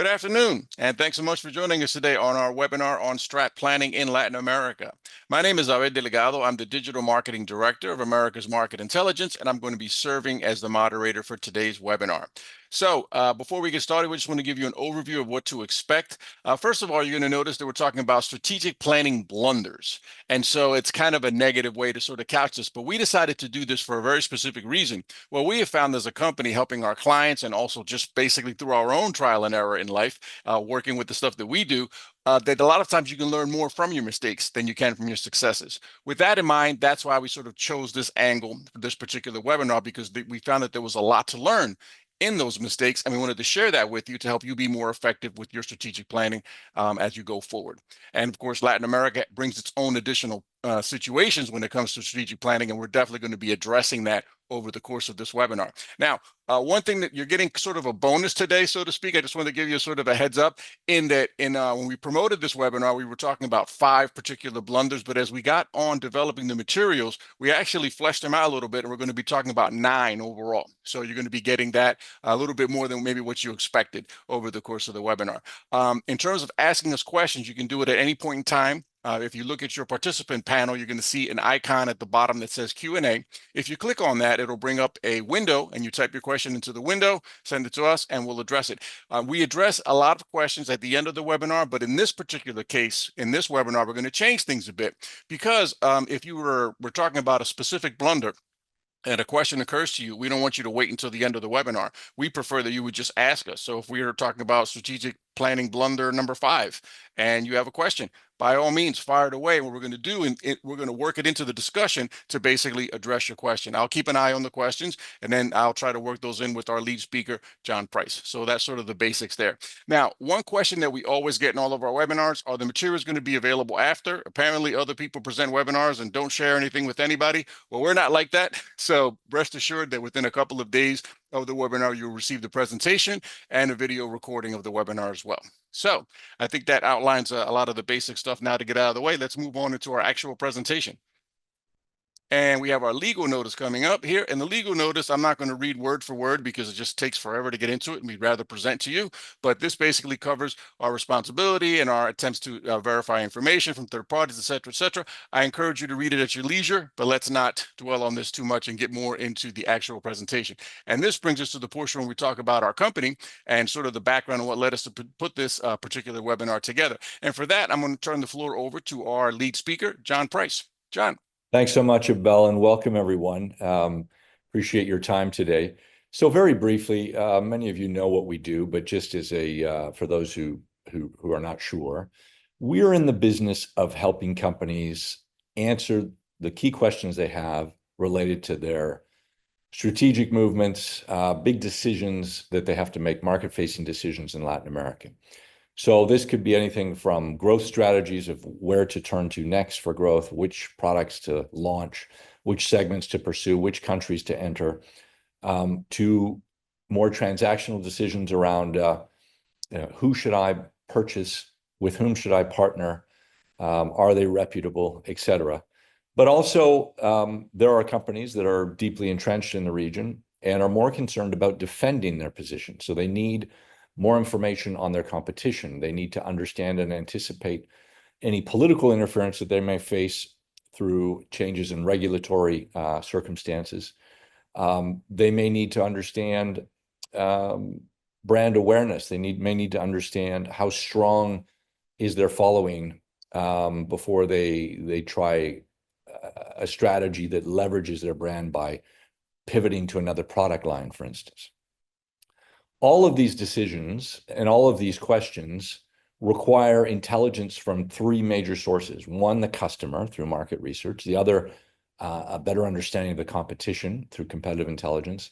Good afternoon, and thanks so much for joining us today on our webinar on strat planning in Latin America. My name is Abel Delegado. I'm the Digital Marketing Director of America's Market Intelligence, and I'm going to be serving as the moderator for today's webinar. So before we get started, we just want to give you an overview of what to expect. First of all, you're going to notice that we're talking about strategic planning blunders. And so it's kind of a negative way to sort of couch this, but we decided to do this for a very specific reason. Well, we have found as a company helping our clients and also just basically through our own trial and error in life, working with the stuff that we do, that a lot of times you can learn more from your mistakes than you can from your successes. With that in mind, that's why we sort of chose this angle for this particular webinar, because we found that there was a lot to learn in those mistakes, and we wanted to share that with you to help you be more effective with your strategic planning as you go forward. And of course, Latin America brings its own additional situations when it comes to strategic planning, and we're definitely going to be addressing that over the course of this webinar. Now, one thing that you're getting sort of a bonus today, so to speak, I just want to give you sort of a heads up in that when we promoted this webinar, we were talking about 5 particular blunders, but as we got on developing the materials, we actually fleshed them out a little bit, and we're going to be talking about 9 overall. So you're going to be getting that a little bit more than maybe what you expected over the course of the webinar. In terms of asking us questions, you can do it at any point in time. If you look at your participant panel, you're going to see an icon at the bottom that says Q&A. If you click on that, it'll bring up a window, and you type your question into the window, send it to us, and we'll address it. We address a lot of questions at the end of the webinar, but in this particular case, in this webinar, we're going to change things a bit because if we're talking about a specific blunder, and a question occurs to you, we don't want you to wait until the end of the webinar. We prefer that you would just ask us. So if we are talking about strategic planning blunder number 5, and you have a question, by all means, fire it away. What we're going to do, and we're going to work it into the discussion to basically address your question. I'll keep an eye on the questions, and then I'll try to work those in with our lead speaker, John Price. So that's sort of the basics there. Now, one question that we always get in all of our webinars, are the materials going to be available after? Apparently, other people present webinars and don't share anything with anybody. Well, we're not like that. So rest assured that within a couple of days of the webinar, you'll receive the presentation and a video recording of the webinar as well. So I think that outlines a lot of the basic stuff. Now to get out of the way, let's move on into our actual presentation. And we have our legal notice coming up here. And the legal notice, I'm not going to read word for word because it just takes forever to get into it, and we'd rather present to you. But this basically covers our responsibility and our attempts to verify information from third parties, et cetera, et cetera. I encourage you to read it at your leisure, but let's not dwell on this too much and get more into the actual presentation. And this brings us to the portion where we talk about our company and sort of the background and what led us to put this particular webinar together. And for that, I'm going to turn the floor over to our lead speaker, John Price. John. Thanks so much, Abel, and welcome everyone. Appreciate your time today. So very briefly, many of you know what we do, but just as for those who are not sure, we're in the business of helping companies answer the key questions they have related to their strategic movements, big decisions that they have to make, market-facing decisions in Latin America. So this could be anything from growth strategies of where to turn to next for growth, which products to launch, which segments to pursue, which countries to enter, to more transactional decisions around who should I purchase, with whom should I partner, are they reputable, et cetera. But also there are companies that are deeply entrenched in the region and are more concerned about defending their position. So they need more information on their competition. They need to understand and anticipate any political interference that they may face through changes in regulatory circumstances. They may need to understand brand awareness. They may need to understand how strong is their following before they try a strategy that leverages their brand by pivoting to another product line, for instance. All of these decisions and all of these questions require intelligence from 3 major sources. One, the customer through market research. The other, a better understanding of the competition through competitive intelligence.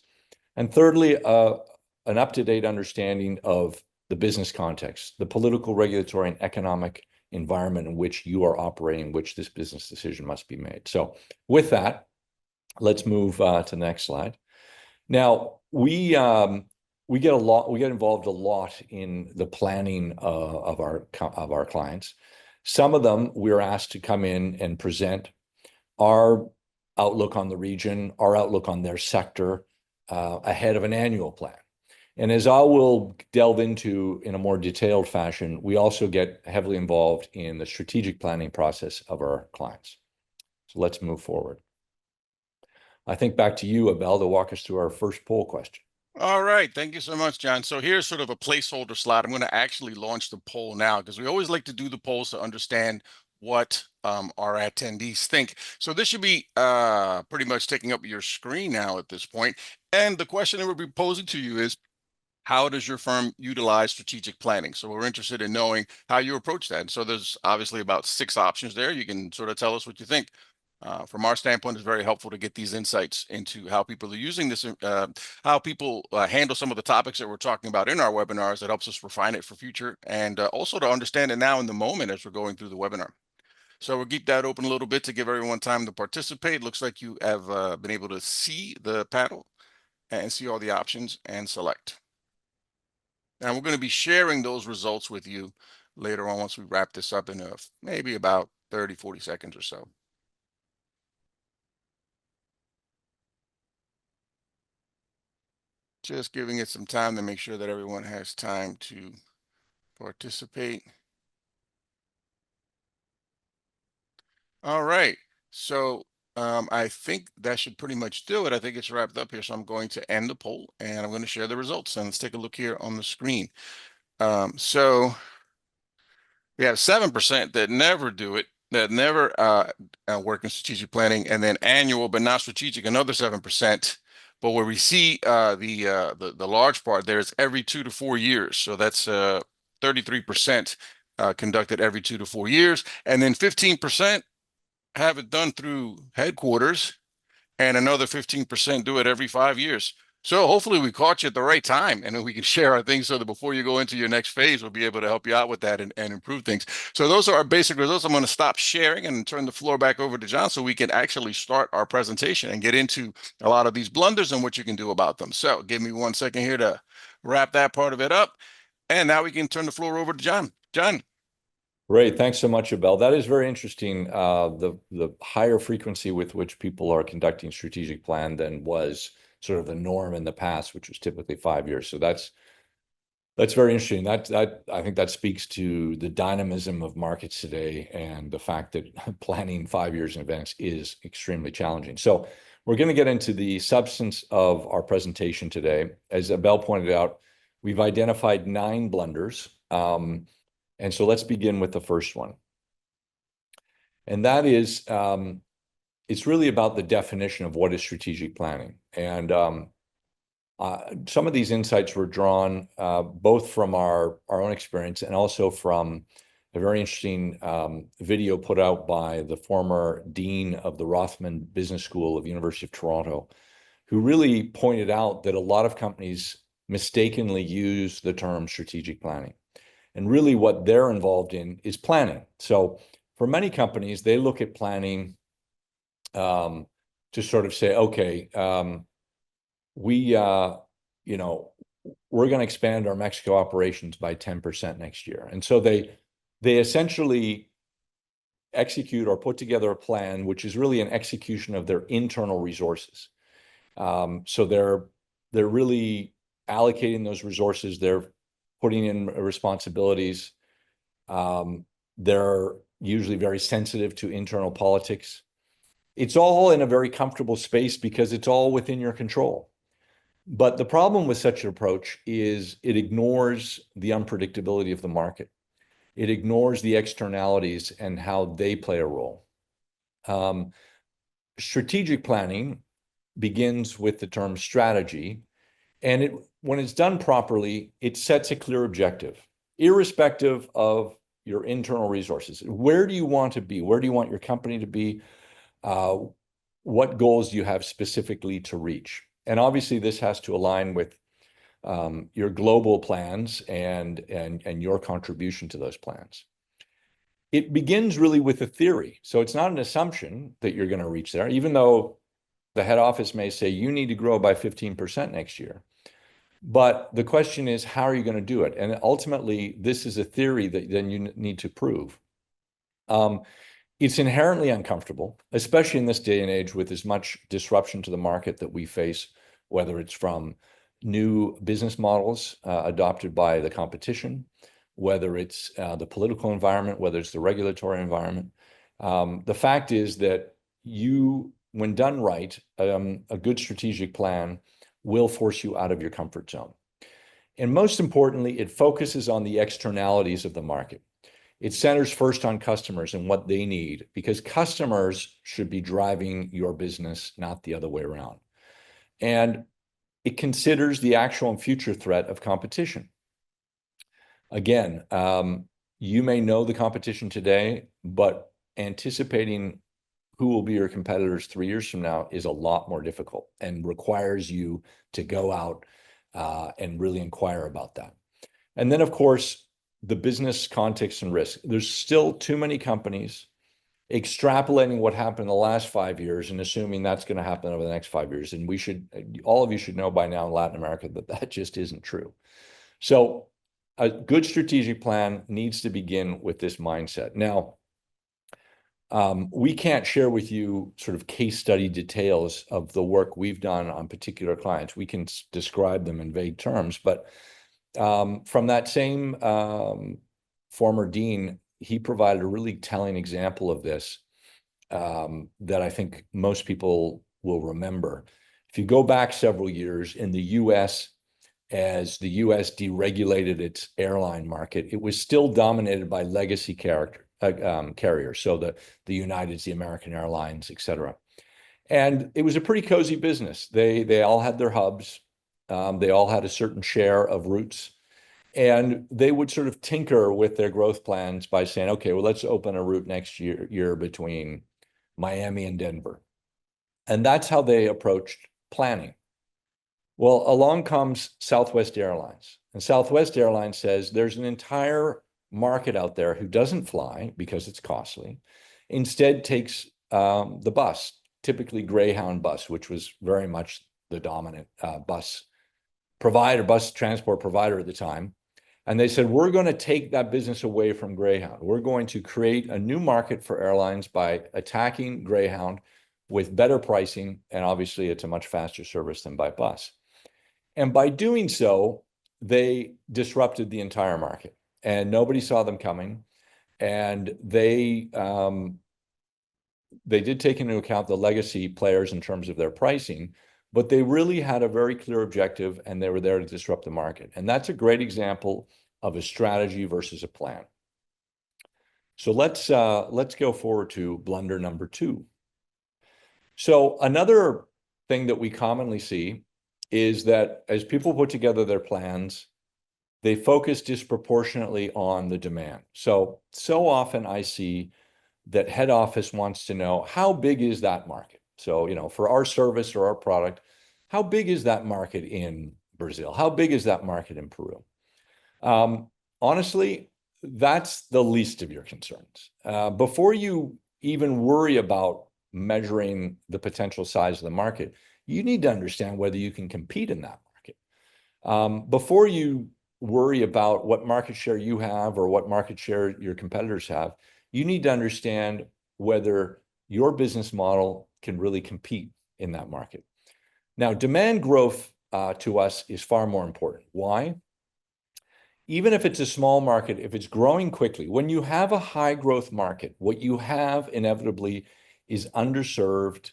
And thirdly, an up-to-date understanding of the business context, the political, regulatory, and economic environment in which you are operating, in which this business decision must be made. So with that, let's move to the next slide. Now, we get involved a lot in the planning of our clients. Some of them we're asked to come in and present our outlook on the region, our outlook on their sector ahead of an annual plan. And as I will delve into in a more detailed fashion, we also get heavily involved in the strategic planning process of our clients. So let's move forward. I think back to you, Abel, to walk us through our first poll question. All right. Thank you so much, John. So here's sort of a placeholder slide. I'm going to actually launch the poll now because we always like to do the polls to understand what our attendees think. So this should be pretty much taking up your screen now at this point. And the question that we'll be posing to you is, how does your firm utilize strategic planning? So we're interested in knowing how you approach that. And so there's obviously about 6 options there. You can sort of tell us what you think. From our standpoint, it's very helpful to get these insights into how people are using this, how people handle some of the topics that we're talking about in our webinars. That helps us refine it for future, and also to understand it now in the moment as we're going through the webinar. So we'll keep that open a little bit to give everyone time to participate. Looks like you have been able to see the panel and see all the options and select. And we're going to be sharing those results with you later on once we wrap this up in maybe about 30, 40 seconds or so. Just giving it some time to make sure that everyone has time to participate. All right. So I think that should pretty much do it. I think it's wrapped up here. So I'm going to end the poll and I'm going to share the results. And let's take a look here on the screen. So we have 7% that never do it, that never work in strategic planning, and then annual but not strategic, another 7%. But where we see the large part there is every 2 to 4 years. So that's 33% conducted every 2 to 4 years, and then 15% have it done through headquarters, and another 15% do it every 5 years. So hopefully we caught you at the right time, and then we can share our things so that before you go into your next phase, we'll be able to help you out with that and improve things. So those are our basic results. I'm going to stop sharing and turn the floor back over to John so we can actually start our presentation and get into a lot of these blunders and what you can do about them. So give me 1 second here to wrap that part of it up. And now we can turn the floor over to John. John. Great. Thanks so much, Abel. That is very interesting. The higher frequency with which people are conducting strategic plan than was sort of the norm in the past, which was typically 5 years. So that's very interesting. I think that speaks to the dynamism of markets today and the fact that planning 5 years in advance is extremely challenging. So we're going to get into the substance of our presentation today. As Abel pointed out, we've identified 9 blunders. And so let's begin with the first one. And that is, it's really about the definition of what is strategic planning. And some of these insights were drawn both from our own experience and also from a very interesting video put out by the former dean of the Rothman Business School of University of Toronto, who really pointed out that a lot of companies mistakenly use the term strategic planning. And really what they're involved in is planning. So for many companies, they look at planning to sort of say, okay, we're going to expand our Mexico operations by 10% next year. And so they essentially execute or put together a plan, which is really an execution of their internal resources. So they're really allocating those resources. They're putting in responsibilities. They're usually very sensitive to internal politics. It's all in a very comfortable space because it's all within your control. But the problem with such an approach is it ignores the unpredictability of the market. It ignores the externalities and how they play a role. Strategic planning begins with the term strategy, and when it's done properly, it sets a clear objective, irrespective of your internal resources. Where do you want to be? Where do you want your company to be? What goals do you have specifically to reach? And obviously, this has to align with your global plans and your contribution to those plans. It begins really with a theory. So it's not an assumption that you're going to reach there, even though the head office may say you need to grow by 15% next year. But the question is, how are you going to do it? And ultimately, this is a theory that then you need to prove. It's inherently uncomfortable, especially in this day and age with as much disruption to the market that we face, whether it's from new business models adopted by the competition, whether it's the political environment, whether it's the regulatory environment. The fact is that when done right, a good strategic plan will force you out of your comfort zone. And most importantly, it focuses on the externalities of the market. It centers first on customers and what they need, because customers should be driving your business, not the other way around. And it considers the actual and future threat of competition. Again, you may know the competition today, but anticipating who will be your competitors 3 years from now is a lot more difficult and requires you to go out and really inquire about that. And then, of course, the business context and risk. There's still too many companies extrapolating what happened in the last 5 years and assuming that's going to happen over the next 5 years. And all of you should know by now in Latin America that just isn't true. So a good strategic plan needs to begin with this mindset. Now, we can't share with you sort of case study details of the work we've done on particular clients. We can describe them in vague terms, but from that same former dean, he provided a really telling example of this that I think most people will remember. If you go back several years in the US, as the US deregulated its airline market, it was still dominated by legacy carriers. So the Uniteds, the American Airlines, et cetera. And it was a pretty cozy business. They all had their hubs. They all had a certain share of routes. And they would sort of tinker with their growth plans by saying, okay, well, let's open a route next year between Miami and Denver. And that's how they approached planning. Well, along comes Southwest Airlines. And Southwest Airlines says there's an entire market out there who doesn't fly because it's costly, instead takes the bus, typically Greyhound bus, which was very much the dominant bus transport provider at the time. And they said, we're going to take that business away from Greyhound. We're going to create a new market for airlines by attacking Greyhound with better pricing. And obviously, it's a much faster service than by bus. And by doing so, they disrupted the entire market. And nobody saw them coming. And they did take into account the legacy players in terms of their pricing, but they really had a very clear objective, and they were there to disrupt the market. And that's a great example of a strategy versus a plan. So let's go forward to blunder number 2. So another thing that we commonly see is that as people put together their plans, they focus disproportionately on the demand. So often I see that head office wants to know, how big is that market? So, for our service or our product, how big is that market in Brazil? How big is that market in Peru? Honestly, that's the least of your concerns. Before you even worry about measuring the potential size of the market, you need to understand whether you can compete in that market. Before you worry about what market share you have or what market share your competitors have, you need to understand whether your business model can really compete in that market. Now, demand growth to us is far more important. Why? Even if it's a small market, if it's growing quickly, when you have a high growth market, what you have inevitably is underserved,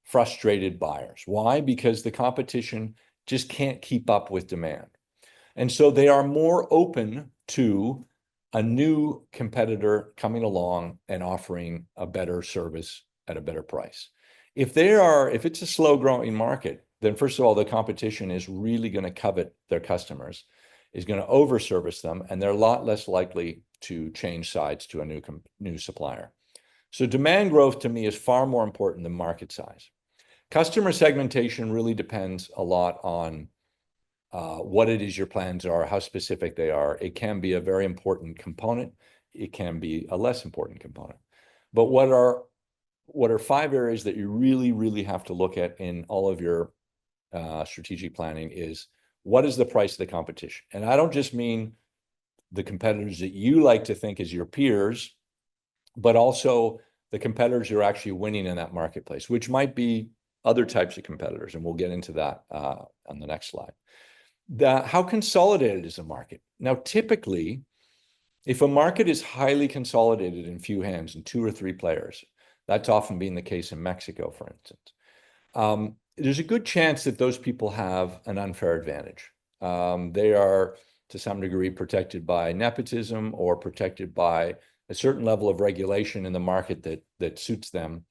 frustrated buyers. Why? Because the competition just can't keep up with demand. And so they are more open to a new competitor coming along and offering a better service at a better price. If it's a slow growing market, then first of all, the competition is really going to covet their customers, is going to overservice them, and they're a lot less likely to change sides to a new supplier. So demand growth to me is far more important than market size. Customer segmentation really depends a lot on what it is your plans are, how specific they are. It can be a very important component. It can be a less important component. But what are 5 areas that you really, really have to look at in all of your strategic planning is, what is the price of the competition? And I don't just mean the competitors that you like to think as your peers, but also the competitors you're actually winning in that marketplace, which might be other types of competitors, and we'll get into that on the next slide. How consolidated is the market? Now, typically, if a market is highly consolidated in few hands and 2 or 3 players, that's often been the case in Mexico, for instance, there's a good chance that those people have an unfair advantage. They are, to some degree, protected by nepotism or protected by a certain level of regulation in the market that suits them.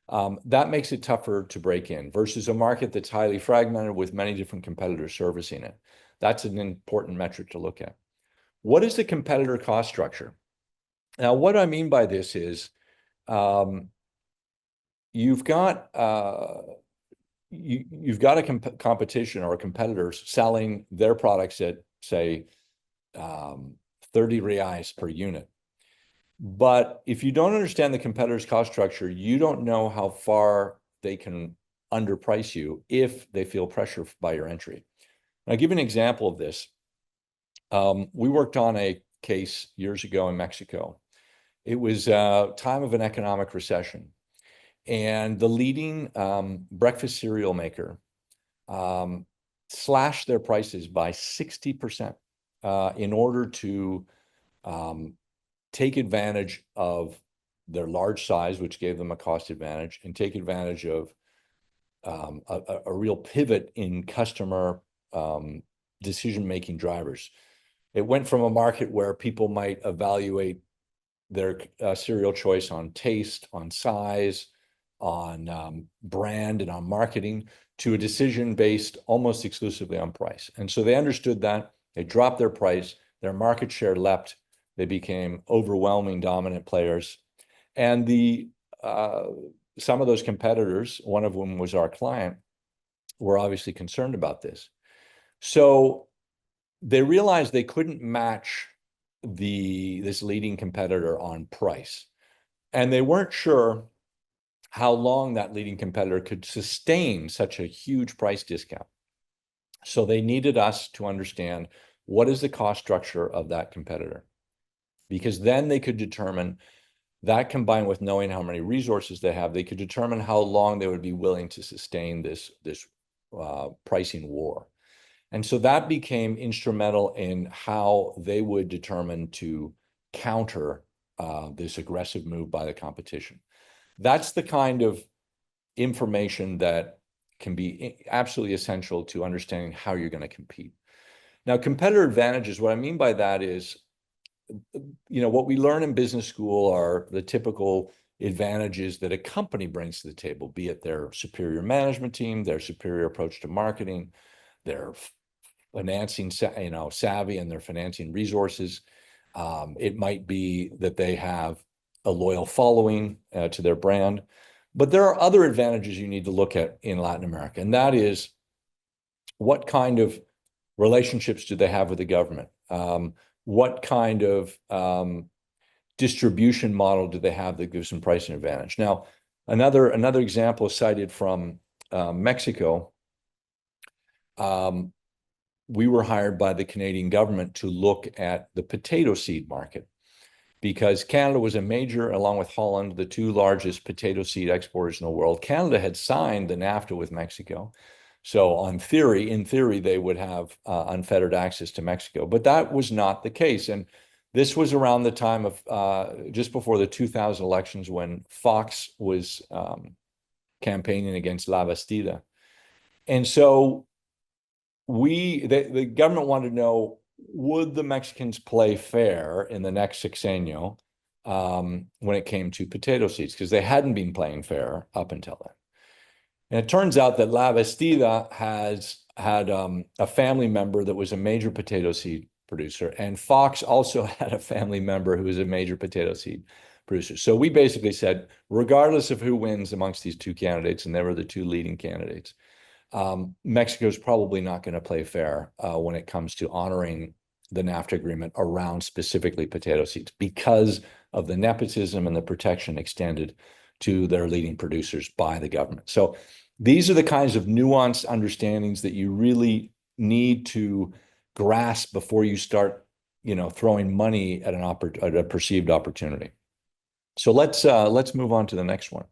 That makes it tougher to break in versus a market that's highly fragmented with many different competitors servicing it. That's an important metric to look at. What is the competitor cost structure? Now, what I mean by this is you've got a competition or a competitor selling their products at, say, 30 reais per unit. But if you don't understand the competitor's cost structure, you don't know how far they can underprice you if they feel pressure by your entry. And I'll give you an example of this. We worked on a case years ago in Mexico. It was a time of an economic recession. And the leading breakfast cereal maker slashed their prices by 60% in order to take advantage of their large size, which gave them a cost advantage, and take advantage of a real pivot in customer decision-making drivers. It went from a market where people might evaluate their cereal choice on taste, on size, on brand, and on marketing, to a decision based almost exclusively on price. And so they understood that. They dropped their price. Their market share leapt. They became overwhelming dominant players. And some of those competitors, one of whom was our client, were obviously concerned about this. So they realized they couldn't match this leading competitor on price. And they weren't sure how long that leading competitor could sustain such a huge price discount. So they needed us to understand what is the cost structure of that competitor, because then they could determine that, combined with knowing how many resources they have, they could determine how long they would be willing to sustain this pricing war. And so that became instrumental in how they would determine to counter this aggressive move by the competition. That's the kind of information that can be absolutely essential to understanding how you're going to compete. Now, competitor advantages, what I mean by that is, what we learn in business school are the typical advantages that a company brings to the table, be it their superior management team, their superior approach to marketing, their financing, savvy, and their financing resources. It might be that they have a loyal following to their brand. But there are other advantages you need to look at in Latin America, and that is, what kind of relationships do they have with the government? What kind of distribution model do they have that gives them pricing advantage? Now, another example cited from Mexico. We were hired by the Canadian government to look at the potato seed market, because Canada was a major, along with Holland, the 2 largest potato seed exporters in the world. Canada had signed the NAFTA with Mexico. So in theory, they would have unfettered access to Mexico. But that was not the case. And this was around the time of just before the 2000 elections, when Fox was campaigning against La Bastida. And so the government wanted to know, would the Mexicans play fair in the next sexenio when it came to potato seeds? Because they hadn't been playing fair up until then. And it turns out that La Bastida had a family member that was a major potato seed producer, and Fox also had a family member who was a major potato seed producer. So we basically said, regardless of who wins amongst these 2 candidates, and they were the 2 leading candidates, Mexico's probably not going to play fair when it comes to honoring the NAFTA agreement around specifically potato seeds, because of the nepotism and the protection extended to their leading producers by the government. So these are the kinds of nuanced understandings that you really need to grasp before you start, throwing money at a perceived opportunity. So let's move on to the next one.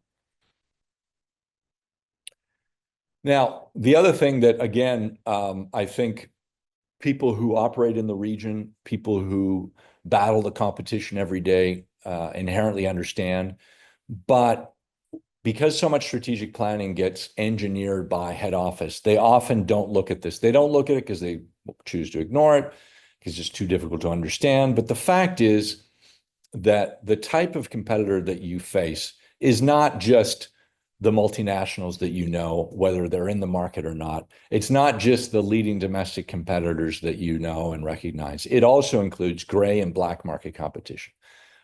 Now, the other thing that, again, I think people who operate in the region, people who battle the competition every day, inherently understand. But because so much strategic planning gets engineered by head office, they often don't look at this. They don't look at it because they choose to ignore it, because it's too difficult to understand. But the fact is that the type of competitor that you face is not just the multinationals that you know, whether they're in the market or not. It's not just the leading domestic competitors that you know and recognize. It also includes gray and black market competition.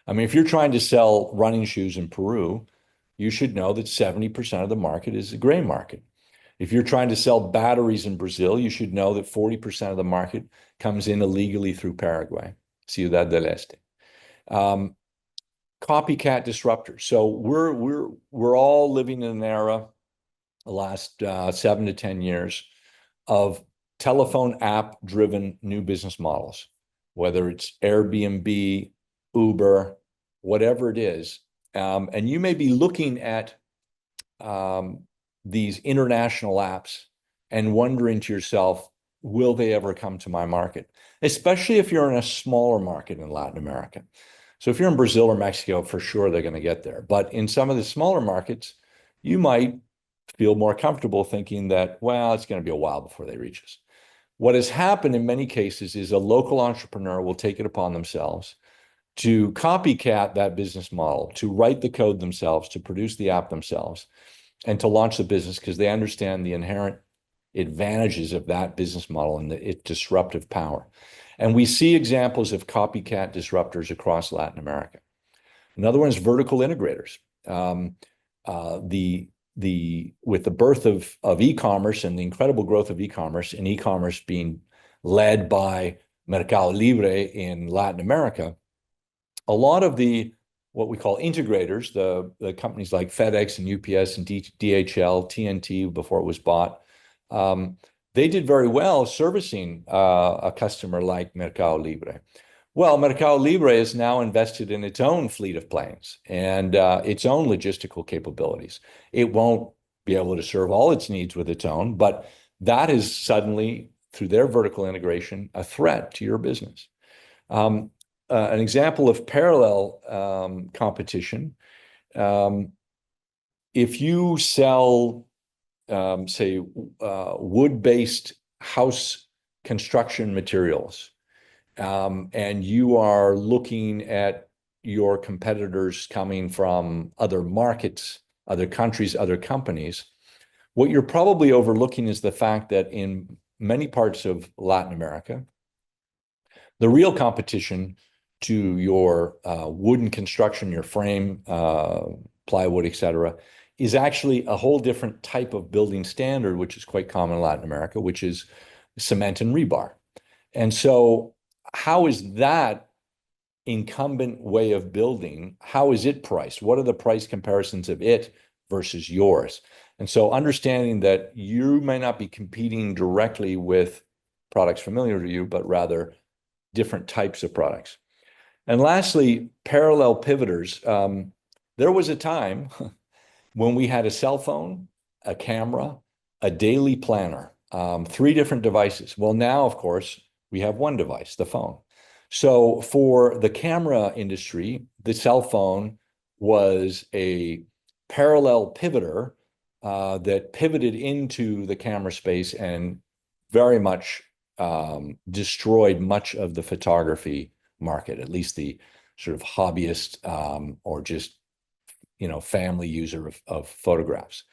I mean, if you're trying to sell running shoes in Peru, you should know that 70% of the market is the gray market. If you're trying to sell batteries in Brazil, you should know that 40% of the market comes in illegally through Paraguay, Ciudad del Este. Copycat disruptors. So we're all living in an era, the last 7 to 10 years, of telephone app-driven new business models, whether it's Airbnb, Uber, whatever it is. And you may be looking at these international apps and wondering to yourself, will they ever come to my market? Especially if you're in a smaller market in Latin America. So if you're in Brazil or Mexico, for sure they're going to get there. But in some of the smaller markets, you might feel more comfortable thinking that, well, it's going to be a while before they reach us. What has happened in many cases is a local entrepreneur will take it upon themselves to copycat that business model, to write the code themselves, to produce the app themselves, and to launch the business because they understand the inherent advantages of that business model and its disruptive power. And we see examples of copycat disruptors across Latin America. Another one is vertical integrators. With the birth of e-commerce and the incredible growth of e-commerce, and e-commerce being led by Mercado Libre in Latin America, a lot of what we call integrators, the companies like FedEx and UPS and DHL, TNT before it was bought, they did very well servicing a customer like Mercado Libre. Well, Mercado Libre is now invested in its own fleet of planes and its own logistical capabilities. It won't be able to serve all its needs with its own, but that is suddenly, through their vertical integration, a threat to your business. An example of parallel competition, if you sell, say, wood-based house construction materials, and you are looking at your competitors coming from other markets, other countries, other companies, what you're probably overlooking is the fact that in many parts of Latin America, the real competition to your wooden construction, your frame, plywood, et cetera, is actually a whole different type of building standard, which is quite common in Latin America, which is cement and rebar. And so how is that incumbent way of building, how is it priced? What are the price comparisons of it versus yours? And so understanding that you may not be competing directly with products familiar to you, but rather different types of products. And lastly, parallel pivoters. There was a time when we had a cell phone, a camera, a daily planner, 3 different devices. Well, now, of course, we have one device, the phone. So for the camera industry, the cell phone was a parallel pivoter that pivoted into the camera space and very much destroyed much of the photography market, at least the sort of hobbyist or just, family user of photographs.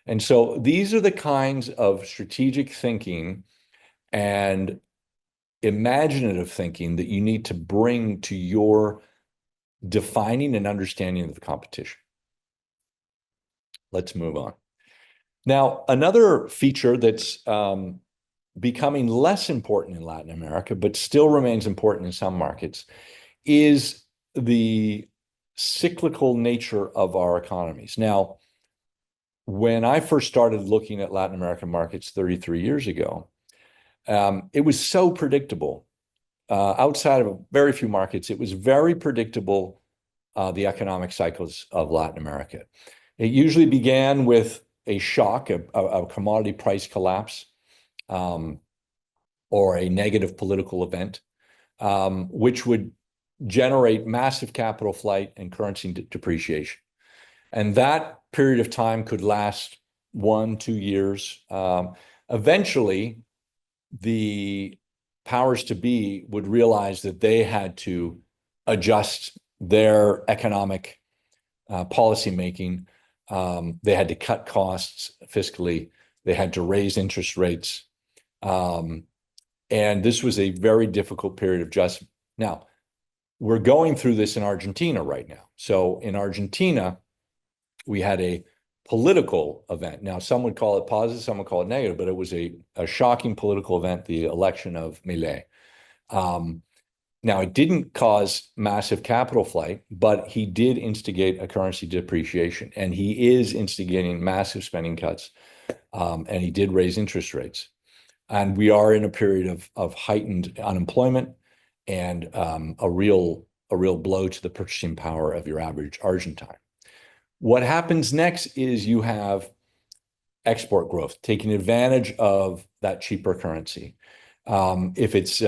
And so these are the kinds of strategic thinking and imaginative thinking that you need to bring to your defining and understanding of the competition. Let's move on. Now, another feature that's becoming less important in Latin America, but still remains important in some markets, is the cyclical nature of our economies. Now, when I first started looking at Latin American markets 33 years ago, it was so predictable. Outside of very few markets, it was very predictable, the economic cycles of Latin America. It usually began with a shock, a commodity price collapse, or a negative political event, which would generate massive capital flight and currency depreciation. And that period of time could last 1-2 years. Eventually, the powers to be would realize that they had to adjust their economic policy making. They had to cut costs fiscally. They had to raise interest rates. And this was a very difficult period of adjustment. Now, we're going through this in Argentina right now. So in Argentina, we had a political event. Now, some would call it positive, some would call it negative, but it was a shocking political event, the election of Milei. Now, it didn't cause massive capital flight, but he did instigate a currency depreciation, and he is instigating massive spending cuts, and he did raise interest rates. And we are in a period of heightened unemployment and a real blow to the purchasing power of your average Argentine. What happens next is you have export growth, taking advantage of that cheaper currency. If it's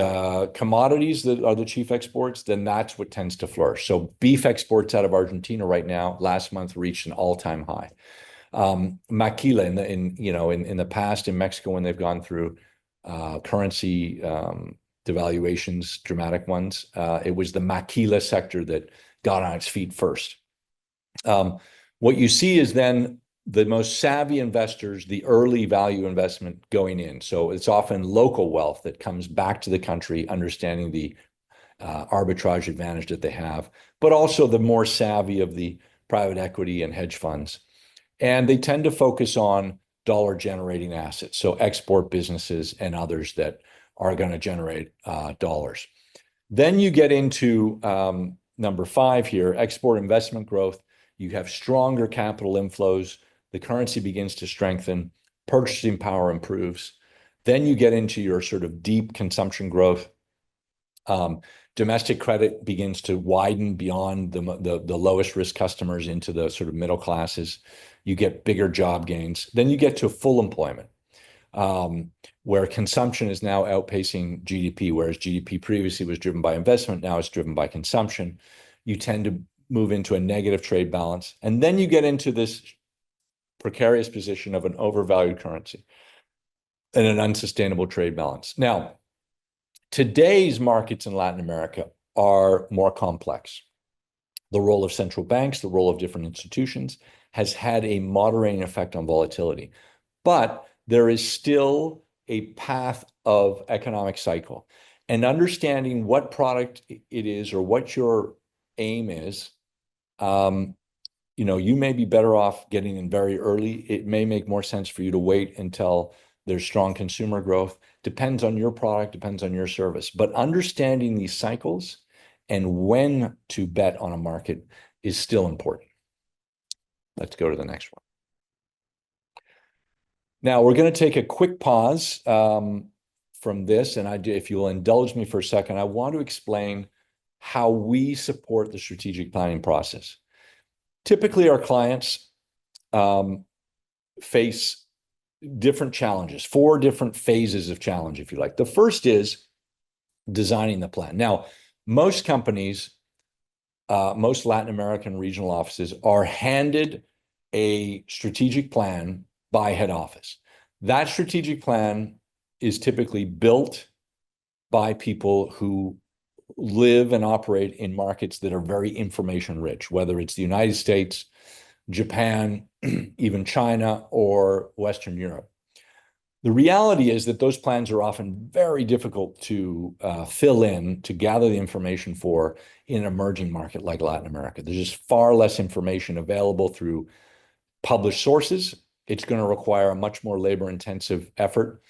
commodities that are the chief exports, then that's what tends to flourish. So beef exports out of Argentina right now, last month reached an all-time high. Maquila in the past in Mexico, when they've gone through currency devaluations, dramatic ones, it was the maquila sector that got on its feet first. What you see is then the most savvy investors, the early value investment going in. So it's often local wealth that comes back to the country, understanding the arbitrage advantage that they have, but also the more savvy of the private equity and hedge funds. And they tend to focus on dollar generating assets, so export businesses and others that are going to generate dollars. Then you get into number 5 here, export investment growth. You have stronger capital inflows. The currency begins to strengthen. Purchasing power improves. Then you get into your sort of deep consumption growth. Domestic credit begins to widen beyond the lowest risk customers into the sort of middle classes. You get bigger job gains. Then you get to full employment, where consumption is now outpacing GDP, whereas GDP previously was driven by investment, now it's driven by consumption. You tend to move into a negative trade balance. And then you get into this precarious position of an overvalued currency and an unsustainable trade balance. Now, today's markets in Latin America are more complex. The role of central banks, the role of different institutions has had a moderating effect on volatility. But there is still a path of economic cycle. And understanding what product it is or what your aim is, you may be better off getting in very early. It may make more sense for you to wait until there's strong consumer growth. Depends on your product, depends on your service. But understanding these cycles and when to bet on a market is still important. Let's go to the next one. Now, we're going to take a quick pause from this, and if you'll indulge me for a second, I want to explain how we support the strategic planning process. Typically, our clients face different challenges, 4 different phases of challenge, if you like. The first is designing the plan. Now, most companies, most Latin American regional offices are handed a strategic plan by head office. That strategic plan is typically built by people who live and operate in markets that are very information rich, whether it's the United States, Japan, even China, or Western Europe. The reality is that those plans are often very difficult to fill in, to gather the information for in an emerging market like Latin America. There's just far less information available through published sources. It's going to require a much more labor-intensive effort.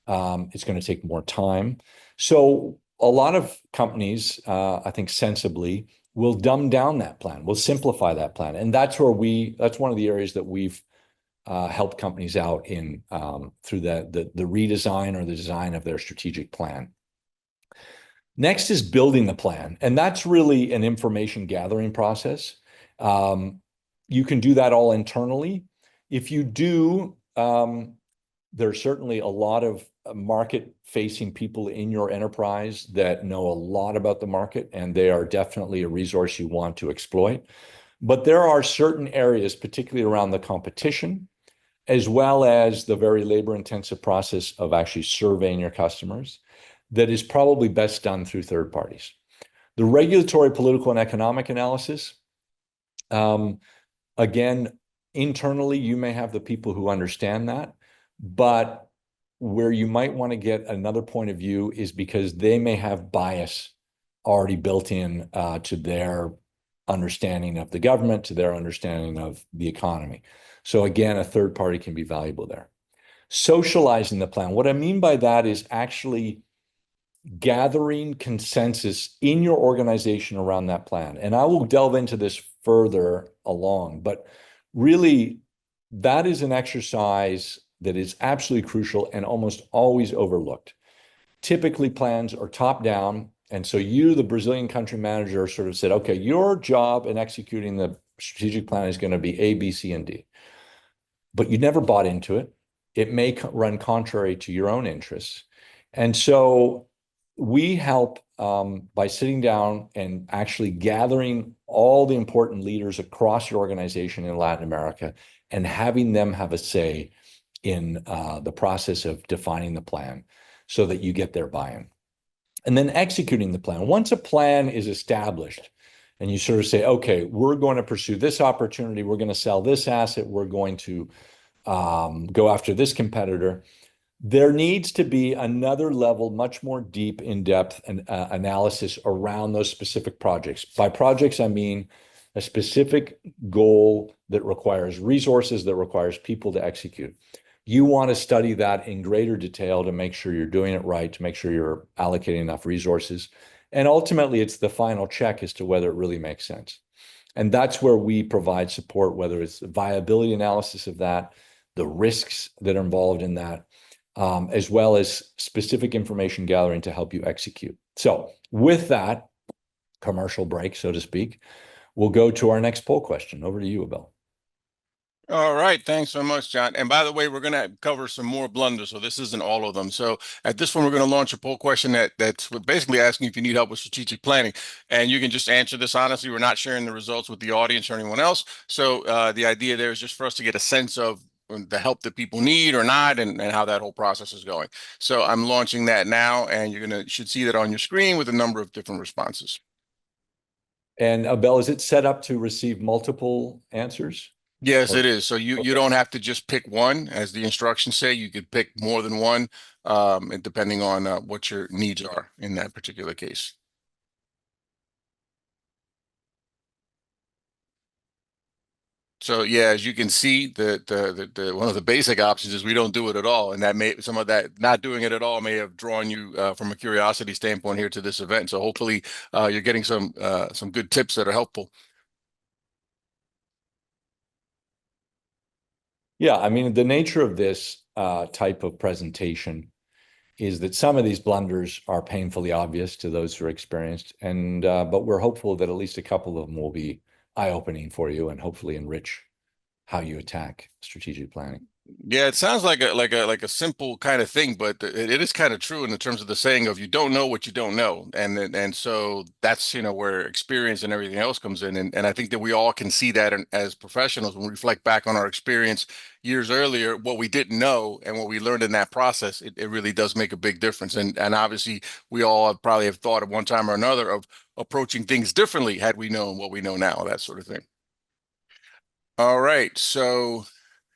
It's going to take more time. So a lot of companies, I think sensibly, will dumb down that plan, will simplify that plan. And that's one of the areas that we've helped companies out in through the redesign or the design of their strategic plan. Next is building the plan. And that's really an information gathering process. You can do that all internally. If you do, there's certainly a lot of market-facing people in your enterprise that know a lot about the market, and they are definitely a resource you want to exploit. But there are certain areas, particularly around the competition, as well as the very labor-intensive process of actually surveying your customers, that is probably best done through third parties. The regulatory, political, and economic analysis, again, internally, you may have the people who understand that, but where you might want to get another point of view is because they may have bias already built in to their understanding of the government, to their understanding of the economy. So again, a third party can be valuable there. Socializing the plan. What I mean by that is actually gathering consensus in your organization around that plan. And I will delve into this further along, but really that is an exercise that is absolutely crucial and almost always overlooked. Typically plans are top down. And so you, the Brazilian country manager, sort of said, okay, your job in executing the strategic plan is going to be A, B, C, and D. But you never bought into it. It may run contrary to your own interests. And so we help by sitting down and actually gathering all the important leaders across your organization in Latin America and having them have a say in the process of defining the plan so that you get their buy-in. And then executing the plan. Once a plan is established and you sort of say, okay, we're going to pursue this opportunity, we're going to sell this asset, we're going to go after this competitor, there needs to be another level, much more deep, in-depth analysis around those specific projects. By projects, I mean a specific goal that requires resources, that requires people to execute. You want to study that in greater detail to make sure you're doing it right, to make sure you're allocating enough resources. And ultimately, it's the final check as to whether it really makes sense. And that's where we provide support, whether it's the viability analysis of that, the risks that are involved in that, as well as specific information gathering to help you execute. So with that commercial break, so to speak, we'll go to our next poll question. Over to you, Abel. All right, thanks so much, John. And by the way, we're going to cover some more blunders, so this isn't all of them. So at this one, we're going to launch a poll question that's basically asking if you need help with strategic planning. And you can just answer this honestly. We're not sharing the results with the audience or anyone else. So the idea there is just for us to get a sense of the help that people need or not, and how that whole process is going. So I'm launching that now, and should see that on your screen with a number of different responses. And Abel, is it set up to receive multiple answers? Yes, it is. So you don't have to just pick one, as the instructions say. You could pick more than one, and depending on what your needs are in that particular case. So yeah, as you can see, the one of the basic options is we don't do it at all, and that may some of that not doing it at all may have drawn you from a curiosity standpoint here to this event. So hopefully you're getting some good tips that are helpful. Yeah, I mean, the nature of this type of presentation is that some of these blunders are painfully obvious to those who are experienced, and but we're hopeful that at least a couple of them will be eye-opening for you and hopefully enrich how you attack strategic planning. Yeah, it sounds like a simple kind of thing, but it is kind of true in the terms of the saying of you don't know what you don't know, and so that's where experience and everything else comes in, and I think that we all can see that as professionals when we reflect back on our experience years earlier, what we didn't know and what we learned in that process, it really does make a big difference, and obviously we all probably have thought at one time or another of approaching things differently had we known what we know now, that sort of thing. All right, so.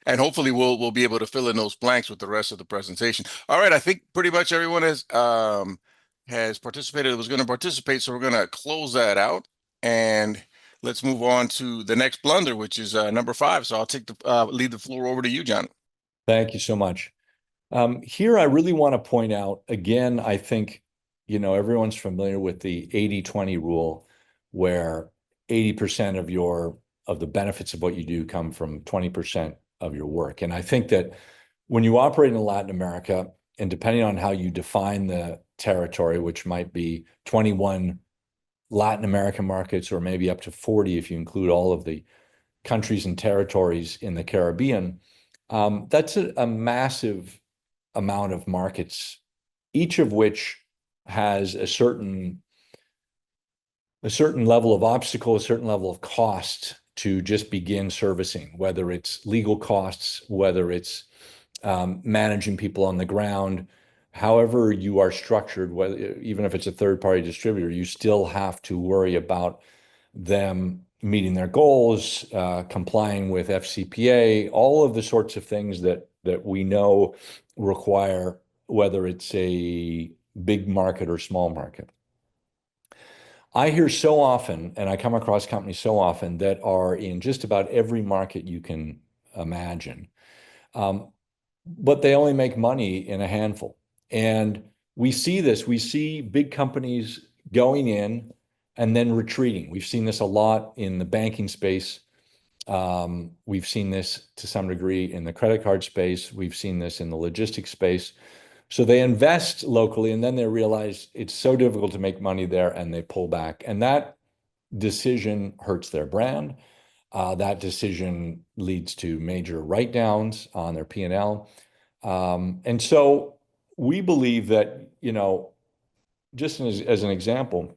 And hopefully we'll be able to fill in those blanks with the rest of the presentation. All right, I think pretty much everyone has participated, was going to participate, so we're going to close that out and let's move on to the next blunder, which is number 5. So I'll leave the floor over to you, John. Thank you so much. Here, I really want to point out again, I think everyone's familiar with the 80-20 rule, where 80% of the benefits of what you do come from 20% of your work. And I think that when you operate in Latin America, and depending on how you define the territory, which might be 21 Latin American markets, or maybe up to 40 if you include all of the countries and territories in the Caribbean, That's a massive amount of markets, each of which has a certain level of obstacle, a certain level of cost to just begin servicing, whether it's legal costs, whether it's managing people on the ground. However you are structured, whether, even if it's a third-party distributor, you still have to worry about them meeting their goals, complying with FCPA, all of the sorts of things that we know require, whether it's a big market or small market. I hear so often, and I come across companies so often that are in just about every market you can imagine, um, but they only make money in a handful. And we see this. We see big companies going in and then retreating. We've seen this a lot in the banking space. We've seen this to some degree in the credit card space. We've seen this in the logistics space. So they invest locally and then they realize it's so difficult to make money there and they pull back. And that decision hurts their brand. That decision leads to major write-downs on their P&L. And so we believe that, just as an example,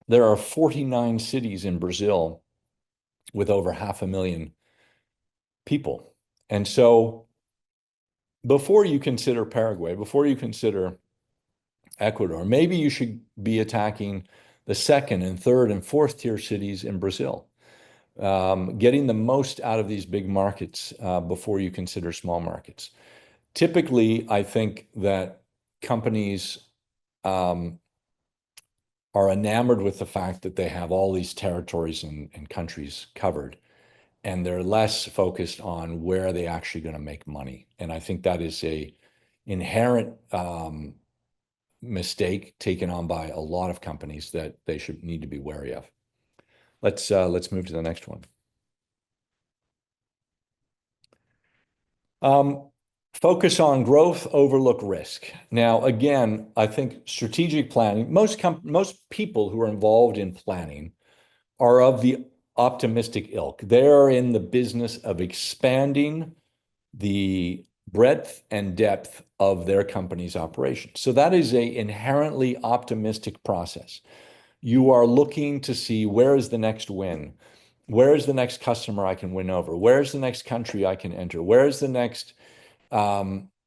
there are 49 cities in Brazil with over 500,000 people. And so before you consider Paraguay, before you consider Ecuador, maybe you should be attacking the second and third and fourth tier cities in Brazil, getting the most out of these big markets before you consider small markets. Typically, I think that companies are enamored with the fact that they have all these territories and countries covered, and they're less focused on where are they actually going to make money. And I think that is a inherent mistake taken on by a lot of companies that they should need to be wary of. Let's move to the next one. Focus on growth, overlook risk. Now, again, I think strategic planning, most people who are involved in planning are of the optimistic ilk. They're in the business of expanding the breadth and depth of their company's operation. So that is a inherently optimistic process. You are looking to see where is the next win? Where is the next customer I can win over? Where's the next country I can enter? Where is the next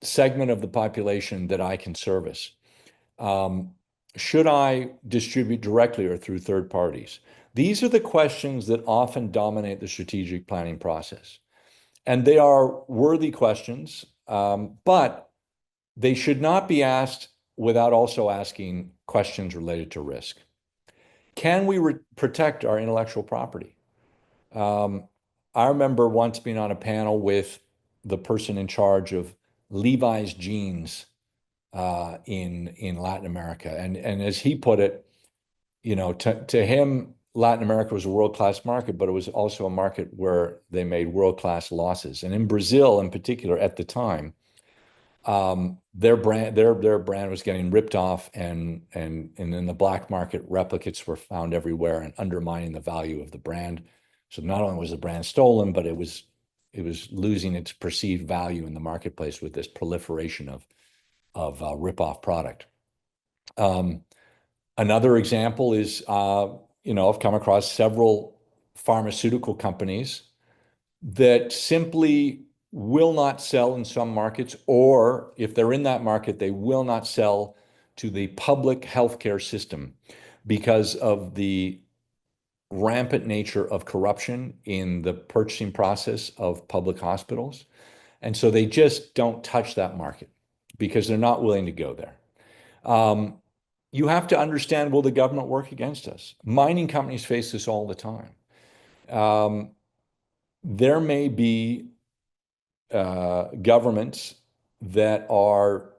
segment of the population that I can service? Should I distribute directly or through third parties? These are the questions that often dominate the strategic planning process. And they are worthy questions, but they should not be asked without also asking questions related to risk. Can we protect our intellectual property? I remember once being on a panel with the person in charge of Levi's jeans in Latin America, and as he put it, to him, Latin America was a world-class market, but it was also a market where they made world-class losses. And in Brazil, in particular, at the time, their brand was getting ripped off, and in the black market, replicates were found everywhere and undermining the value of the brand. So not only was the brand stolen, but it was losing its perceived value in the marketplace with this proliferation of rip-off product. Another example is, I've come across several pharmaceutical companies that simply will not sell in some markets, or if they're in that market, they will not sell to the public healthcare system because of the rampant nature of corruption in the purchasing process of public hospitals. And so they just don't touch that market because they're not willing to go there. You have to understand, will the government work against us? Mining companies face this all the time. There may be governments that are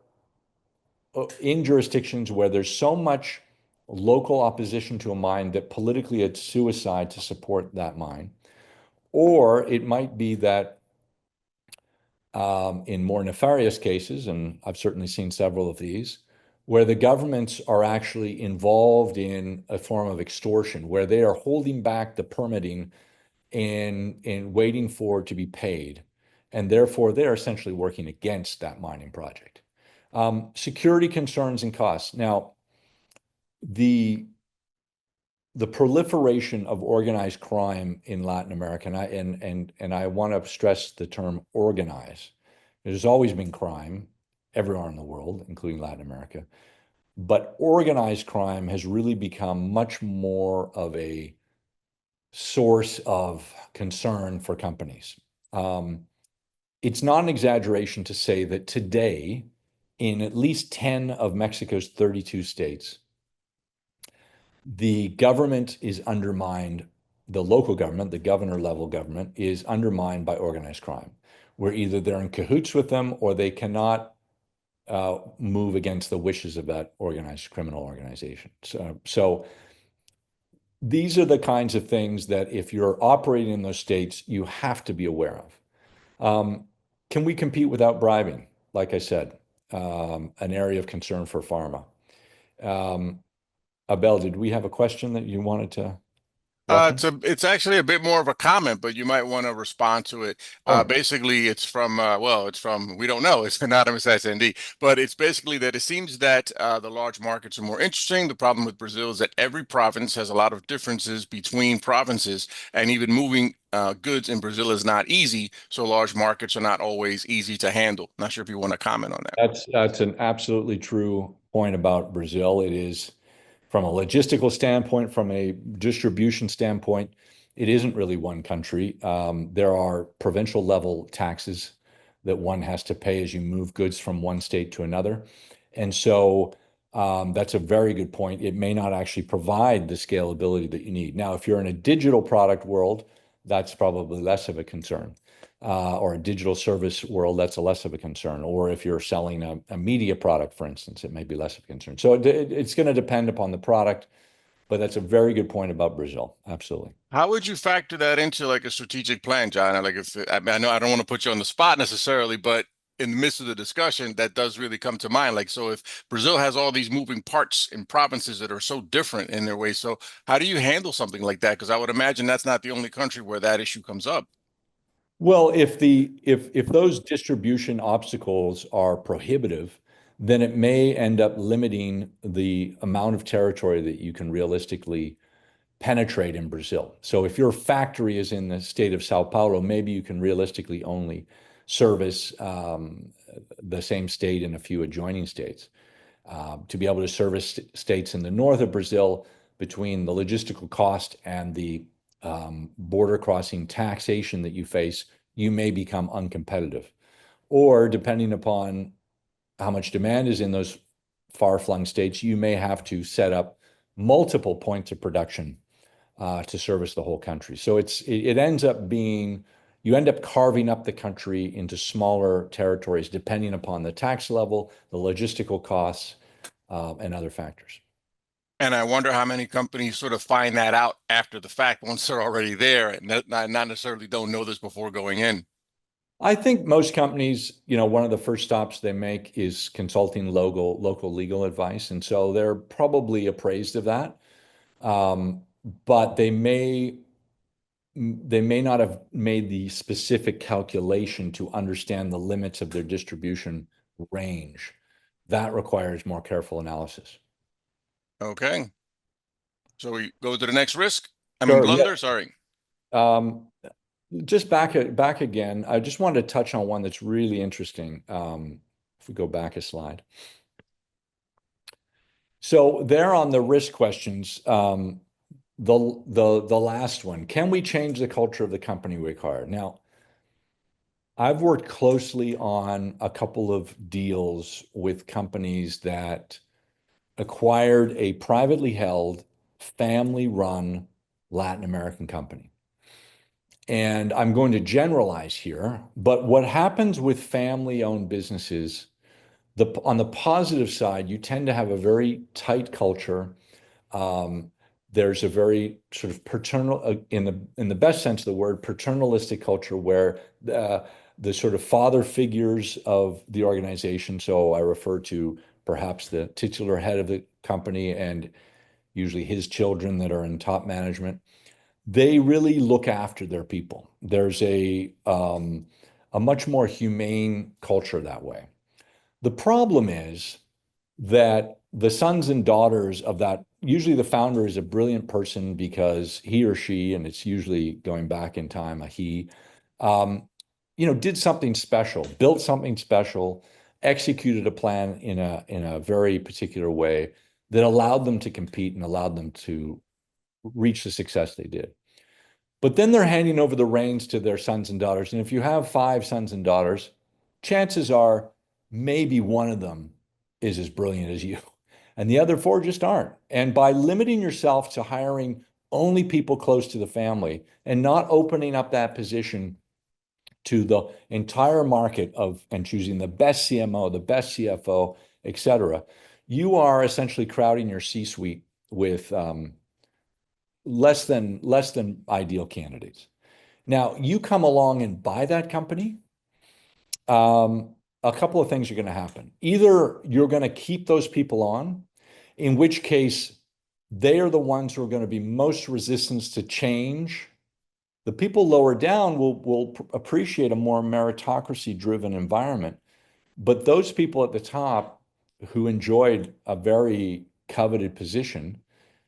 in jurisdictions where there's so much local opposition to a mine that politically it's suicide to support that mine. Or it might be that in more nefarious cases, and I've certainly seen several of these, where the governments are actually involved in a form of extortion, where they are holding back the permitting and waiting for it to be paid. and therefore they're essentially working against that mining project. Security concerns and costs. Now, the the proliferation of organized crime in Latin America, and I want to stress the term organized. There's always been crime everywhere in the world, including Latin America, but organized crime has really become much more of a source of concern for companies. It's not an exaggeration to say that today, in at least 10 of Mexico's 32 states, the government is undermined, the local government, the governor level government is undermined by organized crime, where either they're in cahoots with them or they cannot move against the wishes of that organized criminal organization. So these are the kinds of things that if you're operating in those states, you have to be aware of. Can we compete without bribing? Like I said, an area of concern for pharma. Abel, did we have a question that you wanted to reference? It's actually a bit more of a comment, but you might want to respond to it. Oh, Basically, it's from it's from we don't know. It's anonymous SND, but it's basically that it seems that the large markets are more interesting. The problem with Brazil is that every province has a lot of differences between provinces, and even moving goods in Brazil is not easy. So large markets are not always easy to handle. Not sure if you want to comment on that. that's an absolutely true point about Brazil. It is from a logistical standpoint, from a distribution standpoint, it isn't really one country. There are provincial level taxes that one has to pay as you move goods from one state to another. And so that's a very good point. It may not actually provide the scalability that you need. Now, if you're in a digital product world, that's probably less of a concern. Or a digital service world, that's a less of a concern. Or if you're selling a media product, for instance, it may be less of a concern. So it's going to depend upon the product, but that's a very good point about Brazil. Absolutely. How would you factor that into like a strategic plan, John? Like if I mean, I know I don't want to put you on the spot necessarily, but in the midst of the discussion, that does really come to mind. Like, so if Brazil has all these moving parts in provinces that are so different in their way, so how do you handle something like that? Because I would imagine that's not the only country where that issue comes up. Well, if those distribution obstacles are prohibitive, then it may end up limiting the amount of territory that you can realistically penetrate in Brazil. So if your factory is in the state of Sao Paulo, maybe you can realistically only service the same state and a few adjoining states. To be able to service states in the north of Brazil, between the logistical cost and the border crossing taxation that you face, you may become uncompetitive. Or depending upon how much demand is in those far-flung states, you may have to set up multiple points of production to service the whole country. So it ends up being, you end up carving up the country into smaller territories depending upon the tax level, the logistical costs, and other factors. And I wonder how many companies sort of find that out after the fact once they're already there and not necessarily don't know this before going in. I think most companies, one of the first stops they make is consulting local legal advice. And so they're probably appraised of that. Um, but they may not have made the specific calculation to understand the limits of their distribution range. That requires more careful analysis. Okay. So we go to the next risk. I mean, Sure. Yeah. blunder, sorry. Um, just back again, I just wanted to touch on one that's really interesting. If we go back a slide. So there on the risk questions, the last one, can we change the culture of the company we acquire? Now, I've worked closely on a couple of deals with companies that acquired a privately held, family-run Latin American company. And I'm going to generalize here, but what happens with family-owned businesses, on the positive side, you tend to have a very tight culture. Um, there's a very sort of paternal, in the best sense of the word, paternalistic culture where the sort of father figures of the organization. So I refer to perhaps the titular head of the company and usually his children that are in top management. They really look after their people. There's a a much more humane culture that way. The problem is that the sons and daughters of that, usually the founder is a brilliant person because he or she, and it's usually going back in time, a he, um, did something special, built something special, executed a plan in a very particular way that allowed them to compete and allowed them to reach the success they did. But then they're handing over the reins to their sons and daughters. And if you have five sons and daughters, chances are maybe one of them is as brilliant as you, and the other four just aren't. And by limiting yourself to hiring only people close to the family and not opening up that position to the entire market of and choosing the best CMO, the best CFO, et cetera, you are essentially crowding your C-suite with less than ideal candidates. Now, you come along and buy that company, a couple of things are going to happen. Either you're going to keep those people on, in which case they are the ones who are going to be most resistant to change. The people lower down will appreciate a more meritocracy-driven environment. But those people at the top who enjoyed a very coveted position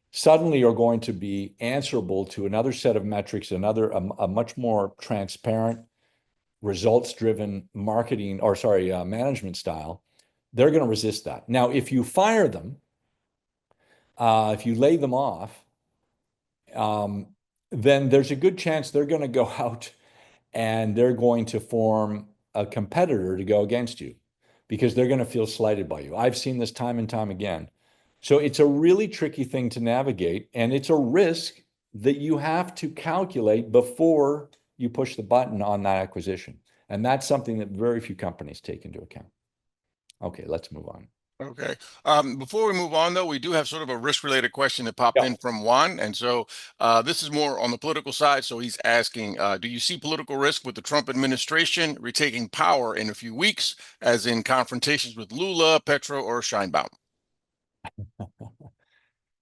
suddenly are going to be answerable to another set of metrics, a much more transparent, results-driven marketing, or sorry, management style. They're going to resist that. Now, if you fire them, if you lay them off, um, then there's a good chance they're going to go out and they're going to form a competitor to go against you because they're going to feel slighted by you. I've seen this time and time again. So it's a really tricky thing to navigate, and it's a risk that you have to calculate before you push the button on that acquisition. And that's something that very few companies take into account. Okay, let's move on. Okay. Before we move on, though, we do have sort of a risk-related question that popped Yeah. in from Juan. And so this is more on the political side. So he's asking, do you see political risk with the Trump administration retaking power in a few weeks, as in confrontations with Lula, Petro, or Scheinbaum?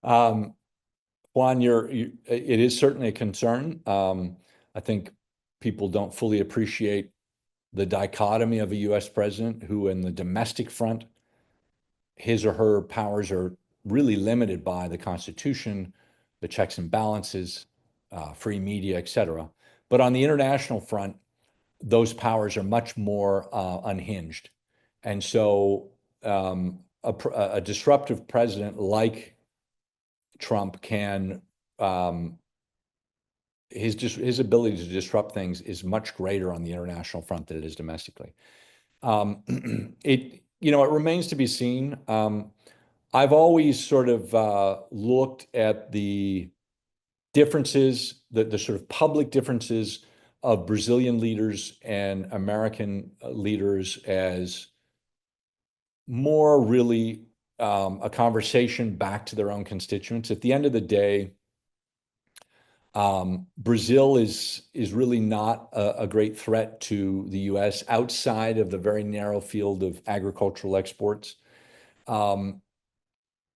Um, Juan, it is certainly a concern. I think people don't fully appreciate the dichotomy of a US president who, in the domestic front, his or her powers are really limited by the Constitution, the checks and balances, free media, et cetera. But on the international front, those powers are much more unhinged. And so a disruptive president like Trump can, um, his ability to disrupt things is much greater on the international front than it is domestically. It remains to be seen. I've always sort of looked at the differences, the sort of public differences of Brazilian leaders and American leaders as more really a conversation back to their own constituents. At the end of the day, Brazil is really not a great threat to the U.S. outside of the very narrow field of agricultural exports. Um,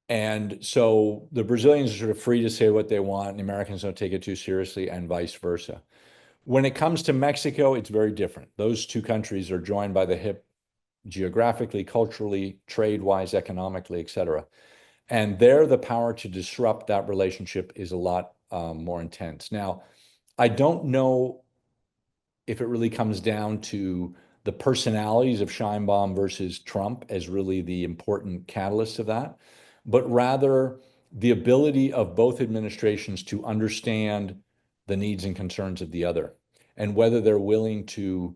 And so the Brazilians are sort of free to say what they want, and the Americans don't take it too seriously, and vice versa. When it comes to Mexico, it's very different. Those two countries are joined by the hip geographically, culturally, trade-wise, economically, et cetera. And there, the power to disrupt that relationship is a lot more intense. Now, I don't know if it really comes down to the personalities of Scheinbaum versus Trump as really the important catalyst of that, but rather the ability of both administrations to understand the needs and concerns of the other and whether they're willing to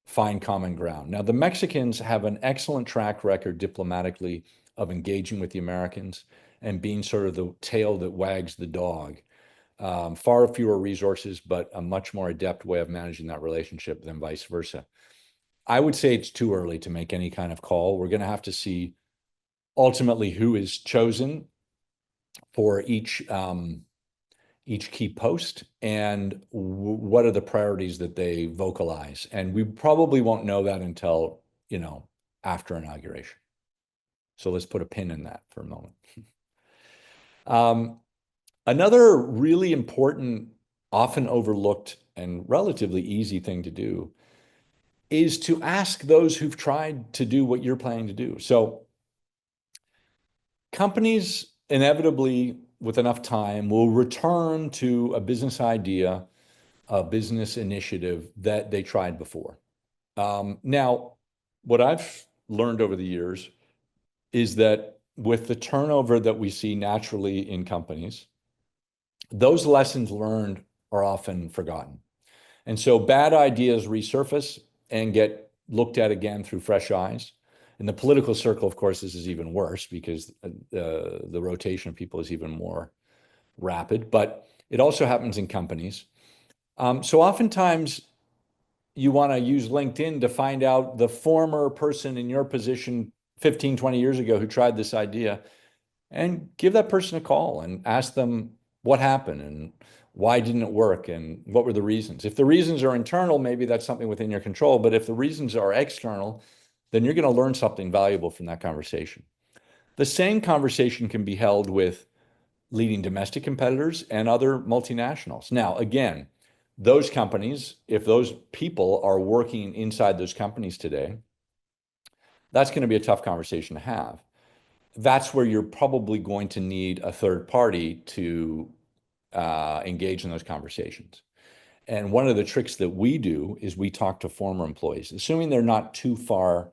find common ground. Now, the Mexicans have an excellent track record diplomatically of engaging with the Americans and being sort of the tail that wags the dog. Far fewer resources, but a much more adept way of managing that relationship than vice versa. I would say it's too early to make any kind of call. We're going to have to see ultimately who is chosen for each key post and what are the priorities that they vocalize. And we probably won't know that until, after inauguration. So let's put a pin in that for a moment. Another really important, often overlooked, and relatively easy thing to do is to ask those who've tried to do what you're planning to do. So companies inevitably, with enough time, will return to a business idea, a business initiative that they tried before. Now, what I've learned over the years is that with the turnover that we see naturally in companies, those lessons learned are often forgotten. And so bad ideas resurface and get looked at again through fresh eyes. In the political circle, of course, this is even worse because the rotation of people is even more rapid, but it also happens in companies. So oftentimes you want to use LinkedIn to find out the former person in your position 15, 20 years ago who tried this idea, and give that person a call and ask them what happened and why didn't it work and what were the reasons. If the reasons are internal, maybe that's something within your control. But if the reasons are external, then you're going to learn something valuable from that conversation. The same conversation can be held with leading domestic competitors and other multinationals. Now, again, those companies, if those people are working inside those companies today, that's going to be a tough conversation to have. That's where you're probably going to need a third party to engage in those conversations. And one of the tricks that we do is we talk to former employees, assuming they're not too far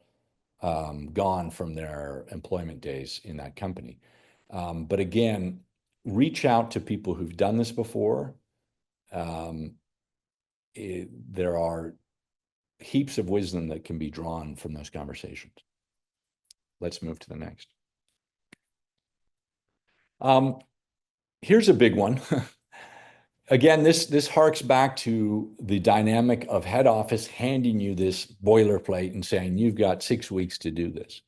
gone from their employment days in that company. But again, reach out to people who've done this before. There are heaps of wisdom that can be drawn from those conversations. Let's move to the next. Here's a big one. Again, this harks back to the dynamic of head office handing you this boilerplate and saying, you've got 6 weeks to do this.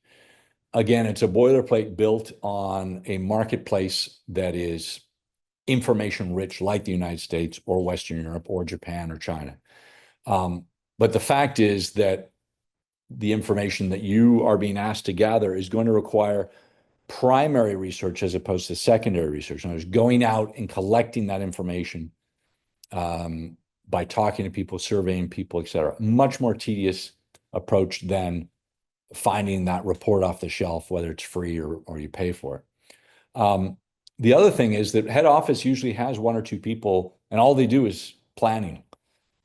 Again, it's a boilerplate built on a marketplace that is information rich, like the United States or Western Europe or Japan or China. But the fact is that the information that you are being asked to gather is going to require primary research as opposed to secondary research. In other words, going out and collecting that information by talking to people, surveying people, et cetera. Much more tedious approach than finding that report off the shelf, whether it's free or you pay for it. The other thing is that head office usually has 1 or 2 people, and all they do is planning.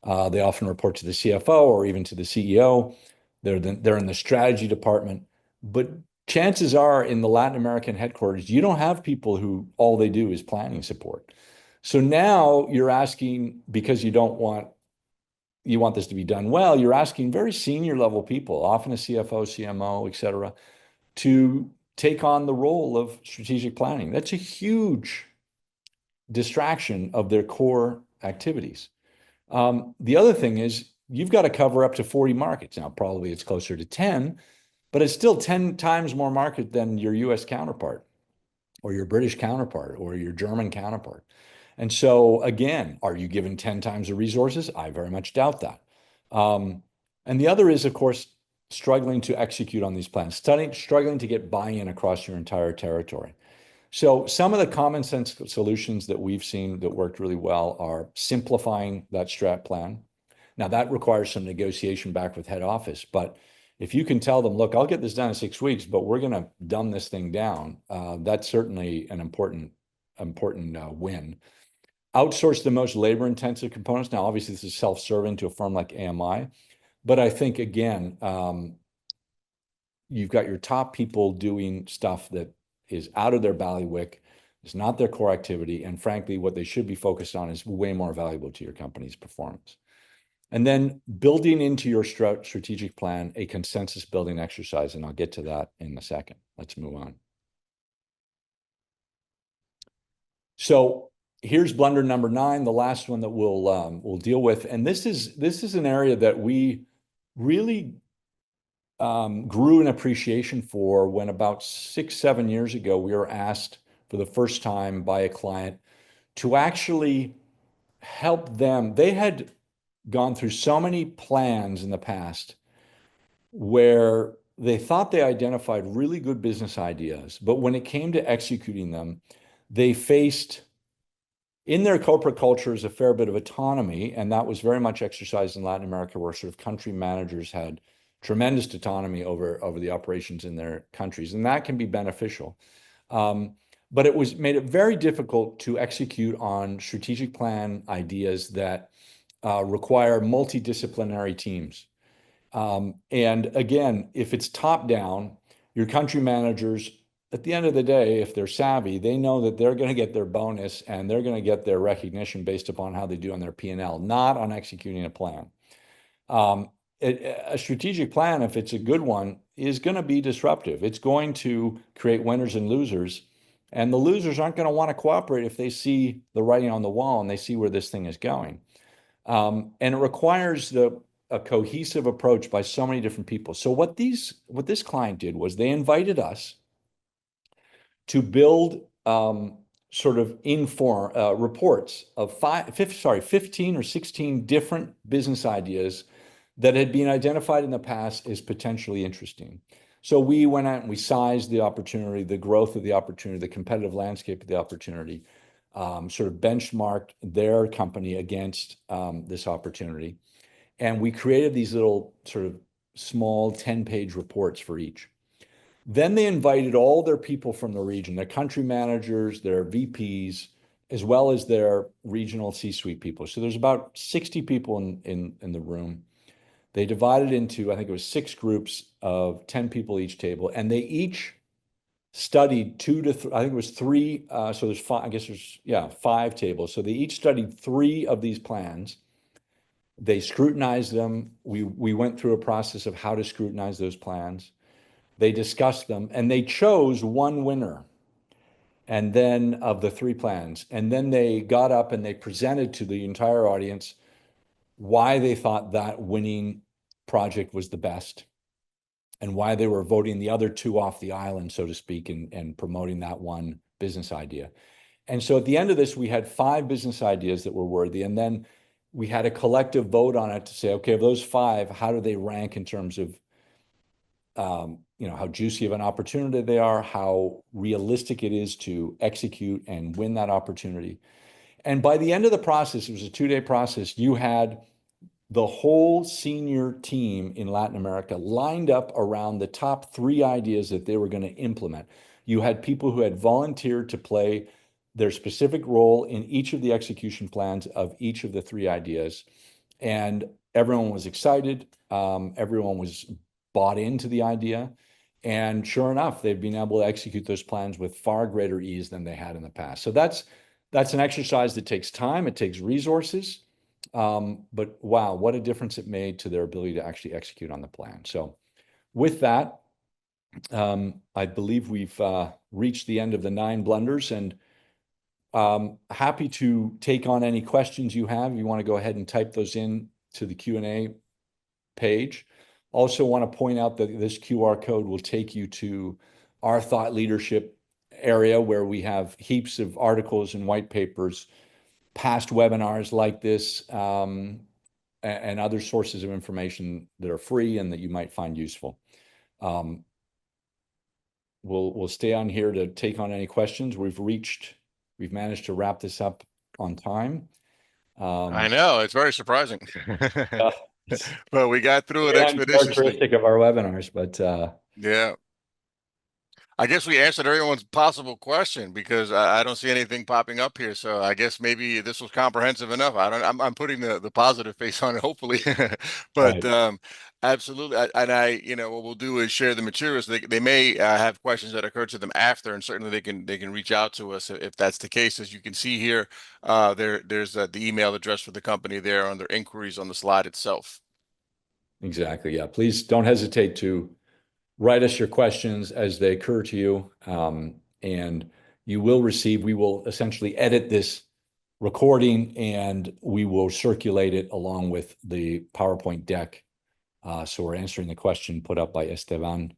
They often report to the CFO or even to the CEO. They're in the strategy department. But chances are in the Latin American headquarters, you don't have people who all they do is planning support. So now you're asking, because you want this to be done well, you're asking very senior level people, often a CFO, CMO, et cetera, to take on the role of strategic planning. That's a huge distraction of their core activities. The other thing is you've got to cover up to 40 markets. Now, probably it's closer to 10, but it's still 10 times more market than your US counterpart or your British counterpart or your German counterpart. And so again, are you given 10 times the resources? I very much doubt that. And the other is, of course, struggling to execute on these plans, struggling to get buy-in across your entire territory. So some of the common sense solutions that we've seen that worked really well are simplifying that strat plan. Now that requires some negotiation back with head office, but if you can tell them, look, I'll get this done in 6 weeks, but we're going to dumb this thing down, that's certainly an important win. Outsource the most labor-intensive components. Now, obviously, this is self-serving to a firm like AMI, but I think, again, you've got your top people doing stuff that is out of their bailiwick, it's not their core activity, and frankly, what they should be focused on is way more valuable to your company's performance. And then building into your strategic plan a consensus building exercise, and I'll get to that in a second. Let's move on. So here's blunder number 9, the last one that we'll deal with, and this is an area that we really grew an appreciation for when about 6, 7 years ago we were asked for the first time by a client to actually help them. They had gone through so many plans in the past where they thought they identified really good business ideas, but when it came to executing them, they faced In their corporate culture is a fair bit of autonomy, and that was very much exercised in Latin America, where sort of country managers had tremendous autonomy over the operations in their countries, and that can be beneficial. But it was made it very difficult to execute on strategic plan ideas that require multidisciplinary teams. And again, if it's top down, your country managers, at the end of the day, if they're savvy, they know that they're going to get their bonus and they're going to get their recognition based upon how they do on their P&L, not on executing a plan. A strategic plan, if it's a good one, is going to be disruptive. It's going to create winners and losers. And the losers aren't going to want to cooperate if they see the writing on the wall and they see where this thing is going. And it requires a cohesive approach by so many different people. So what this client did was they invited us to build sort of reports of 15 or 16 different business ideas that had been identified in the past as potentially interesting. So we went out and we sized the opportunity, the growth of the opportunity, the competitive landscape of the opportunity, sort of benchmarked their company against this opportunity. And we created these little sort of small 10-page reports for each. Then they invited all their people from the region, their country managers, their VPs, as well as their regional C-suite people. So there's about 60 people in the room. They divided into, I think it was 6 groups of 10 people each table, and they each studied I think it was 3, so there's 5, I guess there's, 5 tables. So they each studied 3 of these plans. They scrutinized them. We went through a process of how to scrutinize those plans. They discussed them, and they chose one winner, and then of the 3 plans. And then they got up and they presented to the entire audience why they thought that winning project was the best and why they were voting the other 2 off the island, so to speak, and promoting that one business idea. And so at the end of this, we had 5 business ideas that were worthy. And then we had a collective vote on it to say, okay, of those 5, how do they rank in terms of how juicy of an opportunity they are, how realistic it is to execute and win that opportunity. And by the end of the process, it was a 2-day process, you had the whole senior team in Latin America lined up around the top 3 ideas that they were going to implement. You had people who had volunteered to play their specific role in each of the execution plans of each of the 3 ideas. And everyone was excited. Everyone was bought into the idea. And sure enough, they've been able to execute those plans with far greater ease than they had in the past. So that's an exercise that takes time, it takes resources, but wow, what a difference it made to their ability to actually execute on the plan. So with that, I believe we've reached the end of the 9 blunders, and happy to take on any questions you have. If you want to go ahead and type those in to the Q&A page. Also want to point out that this QR code will take you to our thought leadership area, where we have heaps of articles and white papers, past webinars like this, and other sources of information that are free and that you might find useful. We'll stay on here to take on any questions. We've managed to wrap this up on time. I know, it's very surprising. uh, But we got through it Very expeditiously. uncharacteristic of our webinars, but Yeah. I guess we answered everyone's possible question, because I don't see anything popping up here. So I guess maybe this was comprehensive enough. I'm putting the positive face on it, hopefully. But right. absolutely. What we'll do is share the materials. They may have questions that occur to them after, and certainly they can reach out to us if that's the case. As you can see here, there's the email address for the company there under inquiries on the slide itself. Exactly. Yeah. Please don't hesitate to write us your questions as they occur to you. And we will essentially edit this recording and we will circulate it along with the PowerPoint deck. So we're answering the question put up by Esteban.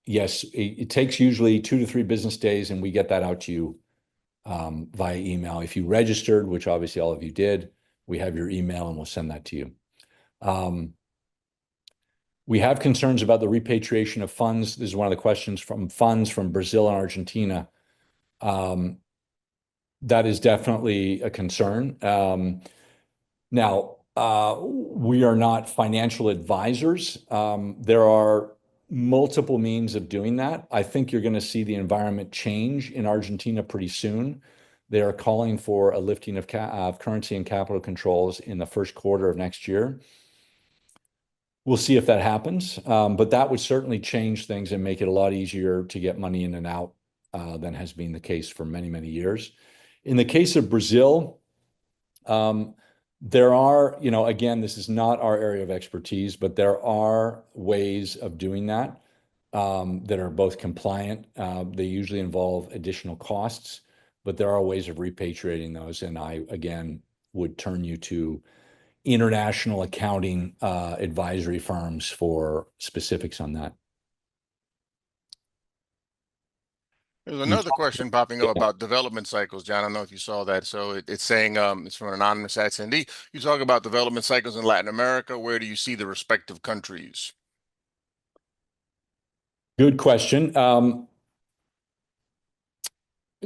Yes, it takes usually 2 to 3 business days, and we get that out to you via email. If you registered, which obviously all of you did, we have your email and we'll send that to you. We have concerns about the repatriation of funds. This is one of the questions from funds from Brazil and Argentina. That is definitely a concern. Now, we are not financial advisors. There are multiple means of doing that. I think you're going to see the environment change in Argentina pretty soon. They are calling for a lifting of currency and capital controls in the first quarter of next year. We'll see if that happens, but that would certainly change things and make it a lot easier to get money in and out than has been the case for many, many years. In the case of Brazil, um, there are, again, this is not our area of expertise, but there are ways of doing that that are both compliant. They usually involve additional costs, but there are ways of repatriating those. And I, again, would turn you to international accounting advisory firms for specifics on that. There's You another talked question popping up about about development cycles, John. I don't know if you saw that. So it's saying it's from an anonymous attendee. You talk about development cycles in Latin America. Where do you see the respective countries? good question.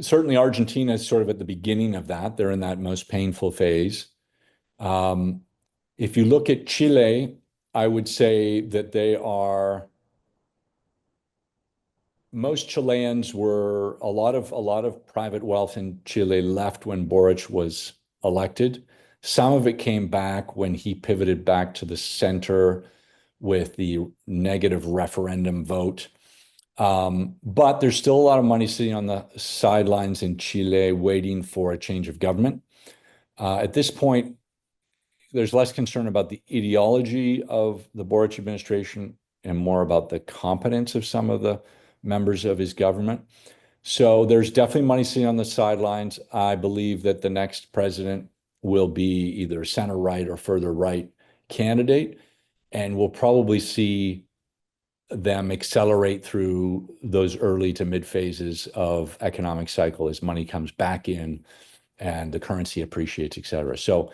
Certainly, Argentina is sort of at the beginning of that. They're in that most painful phase. Um, if you look at Chile, I would say that most Chileans were a lot of private wealth in Chile left when Boric was elected. Some of it came back when he pivoted back to the center with the negative referendum vote. But there's still a lot of money sitting on the sidelines in Chile waiting for a change of government. At this point, there's less concern about the ideology of the Boric administration and more about the competence of some of the members of his government. So there's definitely money sitting on the sidelines. I believe that the next president will be either a center right or further right candidate, and we'll probably see them accelerate through those early to mid phases of economic cycle as money comes back in and the currency appreciates, et cetera. So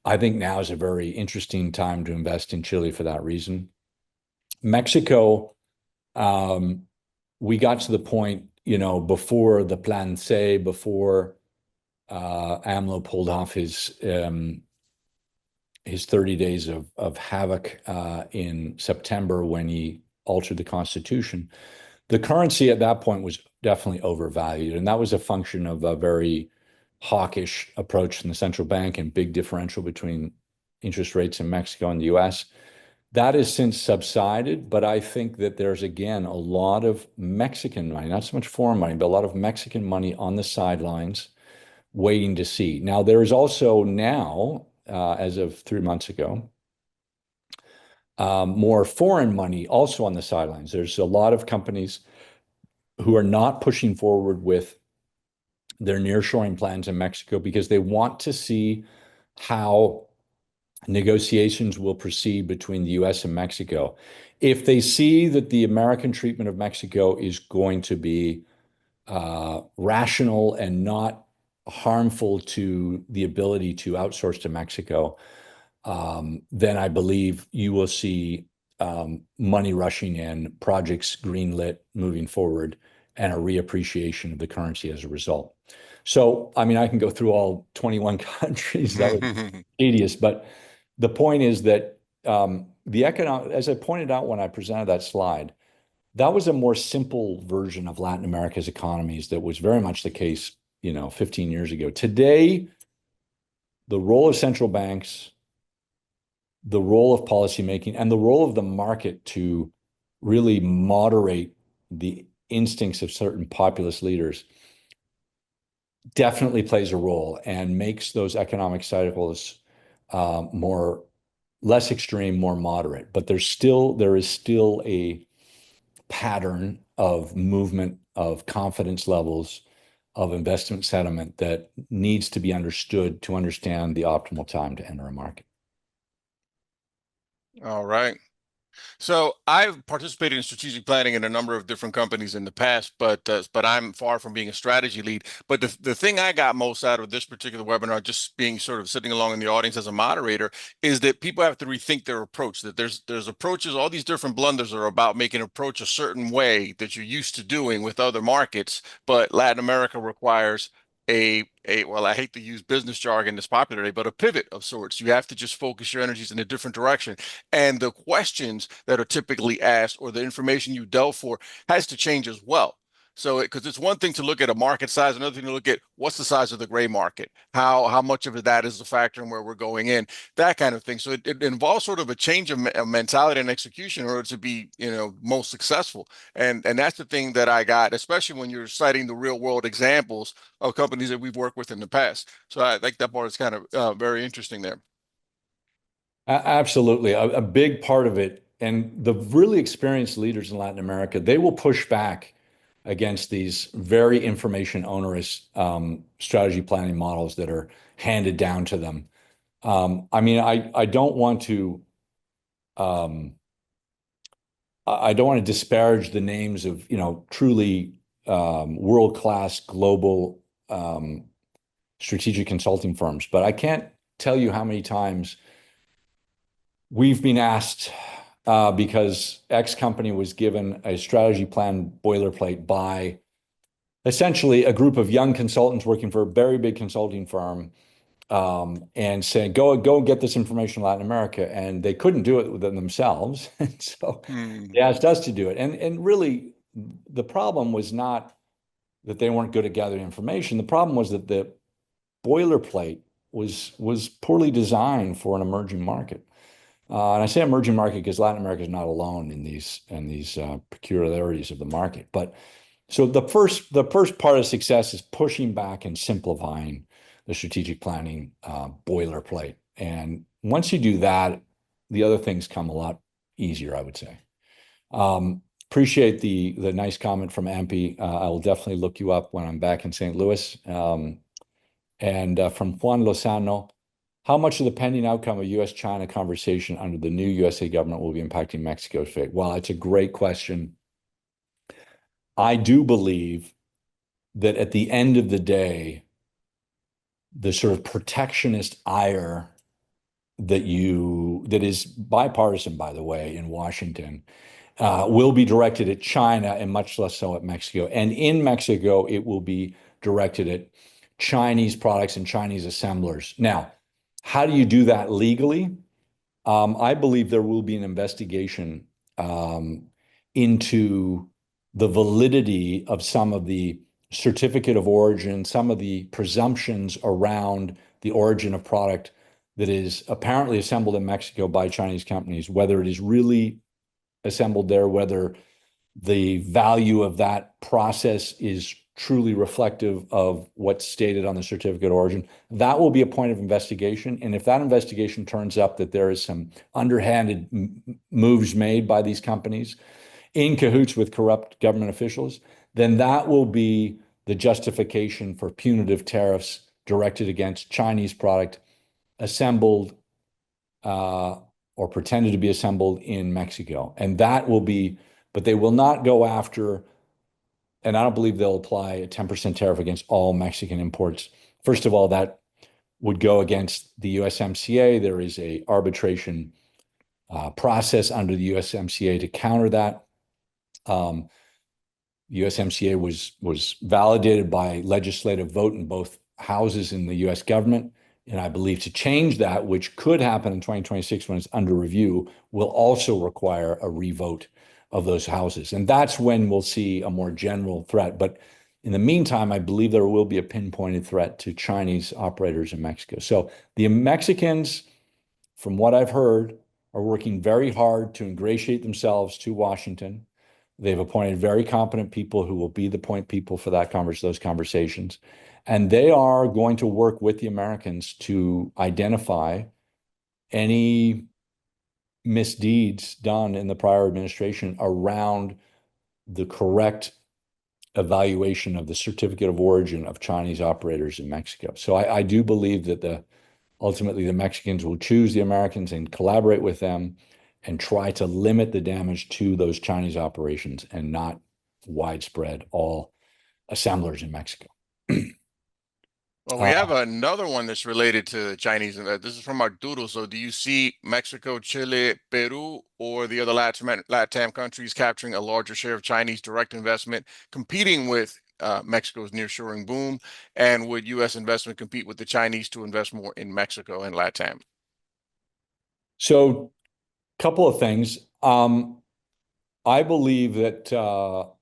I think now is a very interesting time to invest in Chile for that reason. Mexico, um, we got to the point, before the Plan C, before AMLO pulled off his 30 days of havoc in September when he altered the Constitution. The currency at that point was definitely overvalued, and that was a function of a very hawkish approach from the central bank and big differential between interest rates in Mexico and the US. That has since subsided, but I think that there's again a lot of Mexican money, not so much foreign money, but a lot of Mexican money on the sidelines waiting to see. Now, there is also now, as of 3 months ago, more foreign money also on the sidelines. There's a lot of companies who are not pushing forward with their nearshoring plans in Mexico because they want to see how negotiations will proceed between the US and Mexico. If they see that the American treatment of Mexico is going to be rational and not harmful to the ability to outsource to Mexico, then I believe you will see money rushing in, projects greenlit moving forward, and a reappreciation of the currency as a result. So, I mean, I can go through all 21 countries. That was tedious, but the point is that the economic, as I pointed out when I presented that slide, that was a more simple version of Latin America's economies that was very much the case, 15 years ago. Today, the role of central banks, the role of policymaking, and the role of the market to really moderate the instincts of certain populist leaders definitely plays a role and makes those economic cycles more less extreme, more moderate. But there is still a pattern of movement of confidence levels of investment sentiment that needs to be understood to understand the optimal time to enter a market. All right. So I've participated in strategic planning in a number of different companies in the past, but I'm far from being a strategy lead. But the thing I got most out of this particular webinar, just being sort of sitting along in the audience as a moderator, is that people have to rethink their approach. That there's approaches, all these different blunders are about making an approach a certain way that you're used to doing with other markets, but Latin America requires well, I hate to use business jargon that's popular today, but a pivot of sorts. You have to just focus your energies in a different direction. And the questions that are typically asked or the information you delve for has to change as well. So, because it's one thing to look at a market size, another thing to look at what's the size of the gray market, how much of that is a factor in where we're going in, that kind of thing. So it involves sort of a change of mentality and execution in order to be, most successful. And that's the thing that I got, especially when you're citing the real world examples of companies that we've worked with in the past. So I think that part is kind of very interesting there. Absolutely. A big part of it, and the really experienced leaders in Latin America, they will push back against these very information onerous strategy planning models that are handed down to them. I mean, um, I don't want to disparage the names of, truly world-class global strategic consulting firms, but I can't tell you how many times we've been asked because X company was given a strategy plan boilerplate by essentially a group of young consultants working for a very big consulting firm, and saying, go get this information in Latin America. And they couldn't do it within themselves. And so Hmm. they asked us to do it. And really, the problem was not that they weren't good at gathering information. The problem was that the boilerplate was poorly designed for an emerging market. And I say emerging market because Latin America is not alone in these peculiarities of the market. But so the first part of success is pushing back and simplifying the strategic planning boilerplate. And once you do that, the other things come a lot easier, I would say. Appreciate the nice comment from Ampy. I will definitely look you up when I'm back in St. Louis. And from Juan Lozano, how much of the pending outcome of U.S.-China conversation under the new USA government will be impacting Mexico's fate? Well, it's a great question. I do believe that at the end of the day, the sort of protectionist ire that is bipartisan, by the way, in Washington, will be directed at China and much less so at Mexico. And in Mexico, it will be directed at Chinese products and Chinese assemblers. Now, how do you do that legally? I believe there will be an investigation into the validity of some of the certificate of origin, some of the presumptions around the origin of product that is apparently assembled in Mexico by Chinese companies, whether it is really assembled there, whether the value of that process is truly reflective of what's stated on the certificate of origin. That will be a point of investigation. And if that investigation turns up that there is some underhanded moves made by these companies in cahoots with corrupt government officials, then that will be the justification for punitive tariffs directed against Chinese product assembled or pretended to be assembled in Mexico. And that will be, but they will not go after, and I don't believe they'll apply a 10% tariff against all Mexican imports. First of all, that would go against the USMCA. There is a arbitration process under the USMCA to counter that. USMCA was validated by legislative vote in both houses in the US government. And I believe to change that, which could happen in 2026 when it's under review, will also require a revote of those houses. And that's when we'll see a more general threat. But in the meantime, I believe there will be a pinpointed threat to Chinese operators in Mexico. So the Mexicans, from what I've heard, are working very hard to ingratiate themselves to Washington. They've appointed very competent people who will be the point people for those conversations. And they are going to work with the Americans to identify any misdeeds done in the prior administration around the correct evaluation of the certificate of origin of Chinese operators in Mexico. So I do believe that ultimately the Mexicans will choose the Americans and collaborate with them and try to limit the damage to those Chinese operations and not widespread all assemblers in Mexico. Well, we Uh, have another one that's related to the Chinese. This is from Arturo. So, do you see Mexico, Chile, Peru, or the other LatAm countries capturing a larger share of Chinese direct investment, competing with Mexico's nearshoring boom? And would U.S. investment compete with the Chinese to invest more in Mexico and LatAm? So, couple of things. I believe that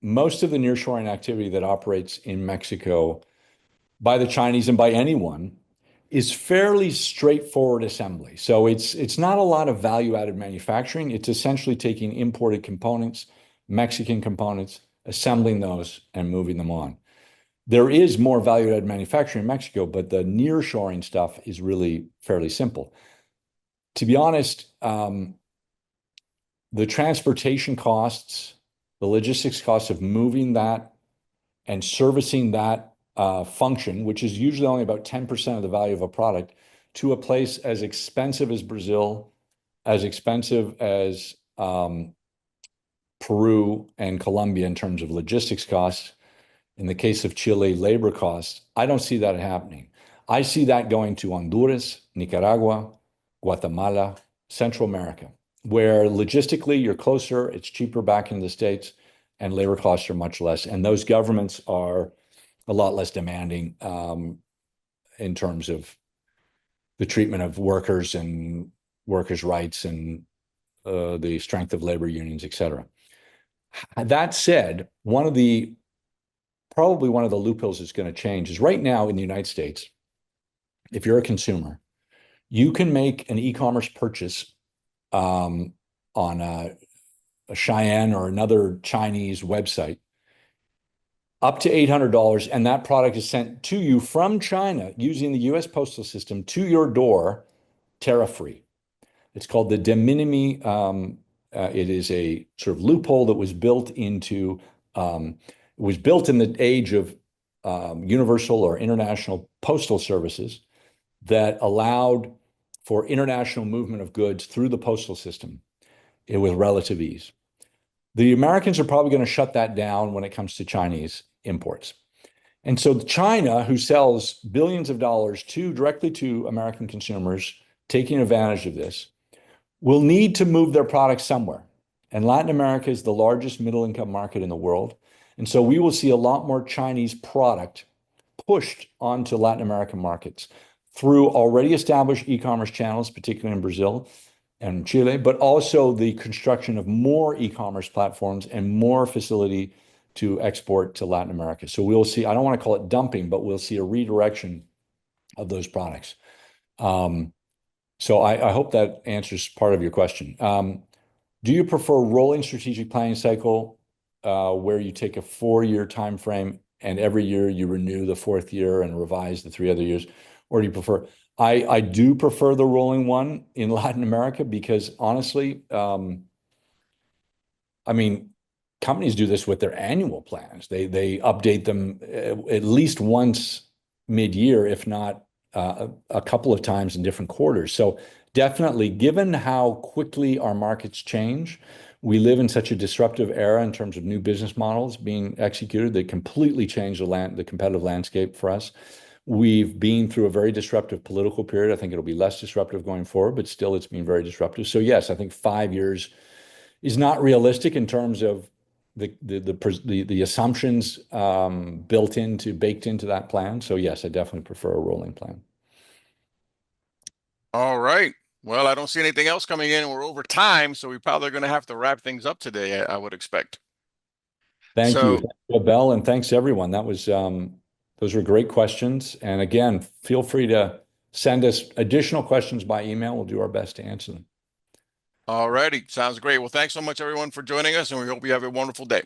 most of the nearshoring activity that operates in Mexico by the Chinese and by anyone is fairly straightforward assembly. So it's not a lot of value-added manufacturing. It's essentially taking imported components, Mexican components, assembling those and moving them on. There is more value-added manufacturing in Mexico, but the nearshoring stuff is really fairly simple. To be honest, the transportation costs, the logistics costs of moving that and servicing that function, which is usually only about 10% of the value of a product, to a place as expensive as Brazil, as expensive as Peru and Colombia in terms of logistics costs. In the case of Chile, labor costs, I don't see that happening. I see that going to Honduras, Nicaragua, Guatemala, Central America, where logistically you're closer, it's cheaper back in the States, and labor costs are much less. And those governments are a lot less demanding in terms of the treatment of workers and workers' rights and the strength of labor unions, et cetera. That said, probably one of the loopholes that's going to change is right now in the United States, if you're a consumer, you can make an e-commerce purchase on a Cheyenne or another Chinese website up to $800, and that product is sent to you from China using the US postal system to your door, tariff-free. It's called the de minimis. It is a sort of loophole that was built in the age of universal or international postal services that allowed for international movement of goods through the postal system with relative ease. The Americans are probably going to shut that down when it comes to Chinese imports. And so China, who sells billions of dollars directly to American consumers, taking advantage of this, will need to move their products somewhere. And Latin America is the largest middle-income market in the world. And so we will see a lot more Chinese product pushed onto Latin American markets through already established e-commerce channels, particularly in Brazil and Chile, but also the construction of more e-commerce platforms and more facility to export to Latin America. So we'll see, I don't want to call it dumping, but we'll see a redirection of those products. So I hope that answers part of your question. Do you prefer rolling strategic planning cycle where you take a 4-year time frame and every year you renew the 4th year and revise the 3 other years? Or do you prefer, I do prefer the rolling one in Latin America because honestly, I mean, companies do this with their annual plans. They update them at least once mid-year, if not a couple of times in different quarters. So definitely, given how quickly our markets change, we live in such a disruptive era in terms of new business models being executed that completely change the competitive landscape for us. We've been through a very disruptive political period. I think it'll be less disruptive going forward, but still it's been very disruptive. So yes, I think 5 years is not realistic in terms of the assumptions baked into that plan. So yes, I definitely prefer a rolling plan. All right. Well, I don't see anything else coming in. We're over time, so we're probably going to have to wrap things up today, I would expect. Thank you, So, Abel, and thanks everyone. Those were great questions. And again, feel free to send us additional questions by email. We'll do our best to answer them. all righty. Sounds great. Well, thanks so much, everyone, for joining us, and we hope you have a wonderful day.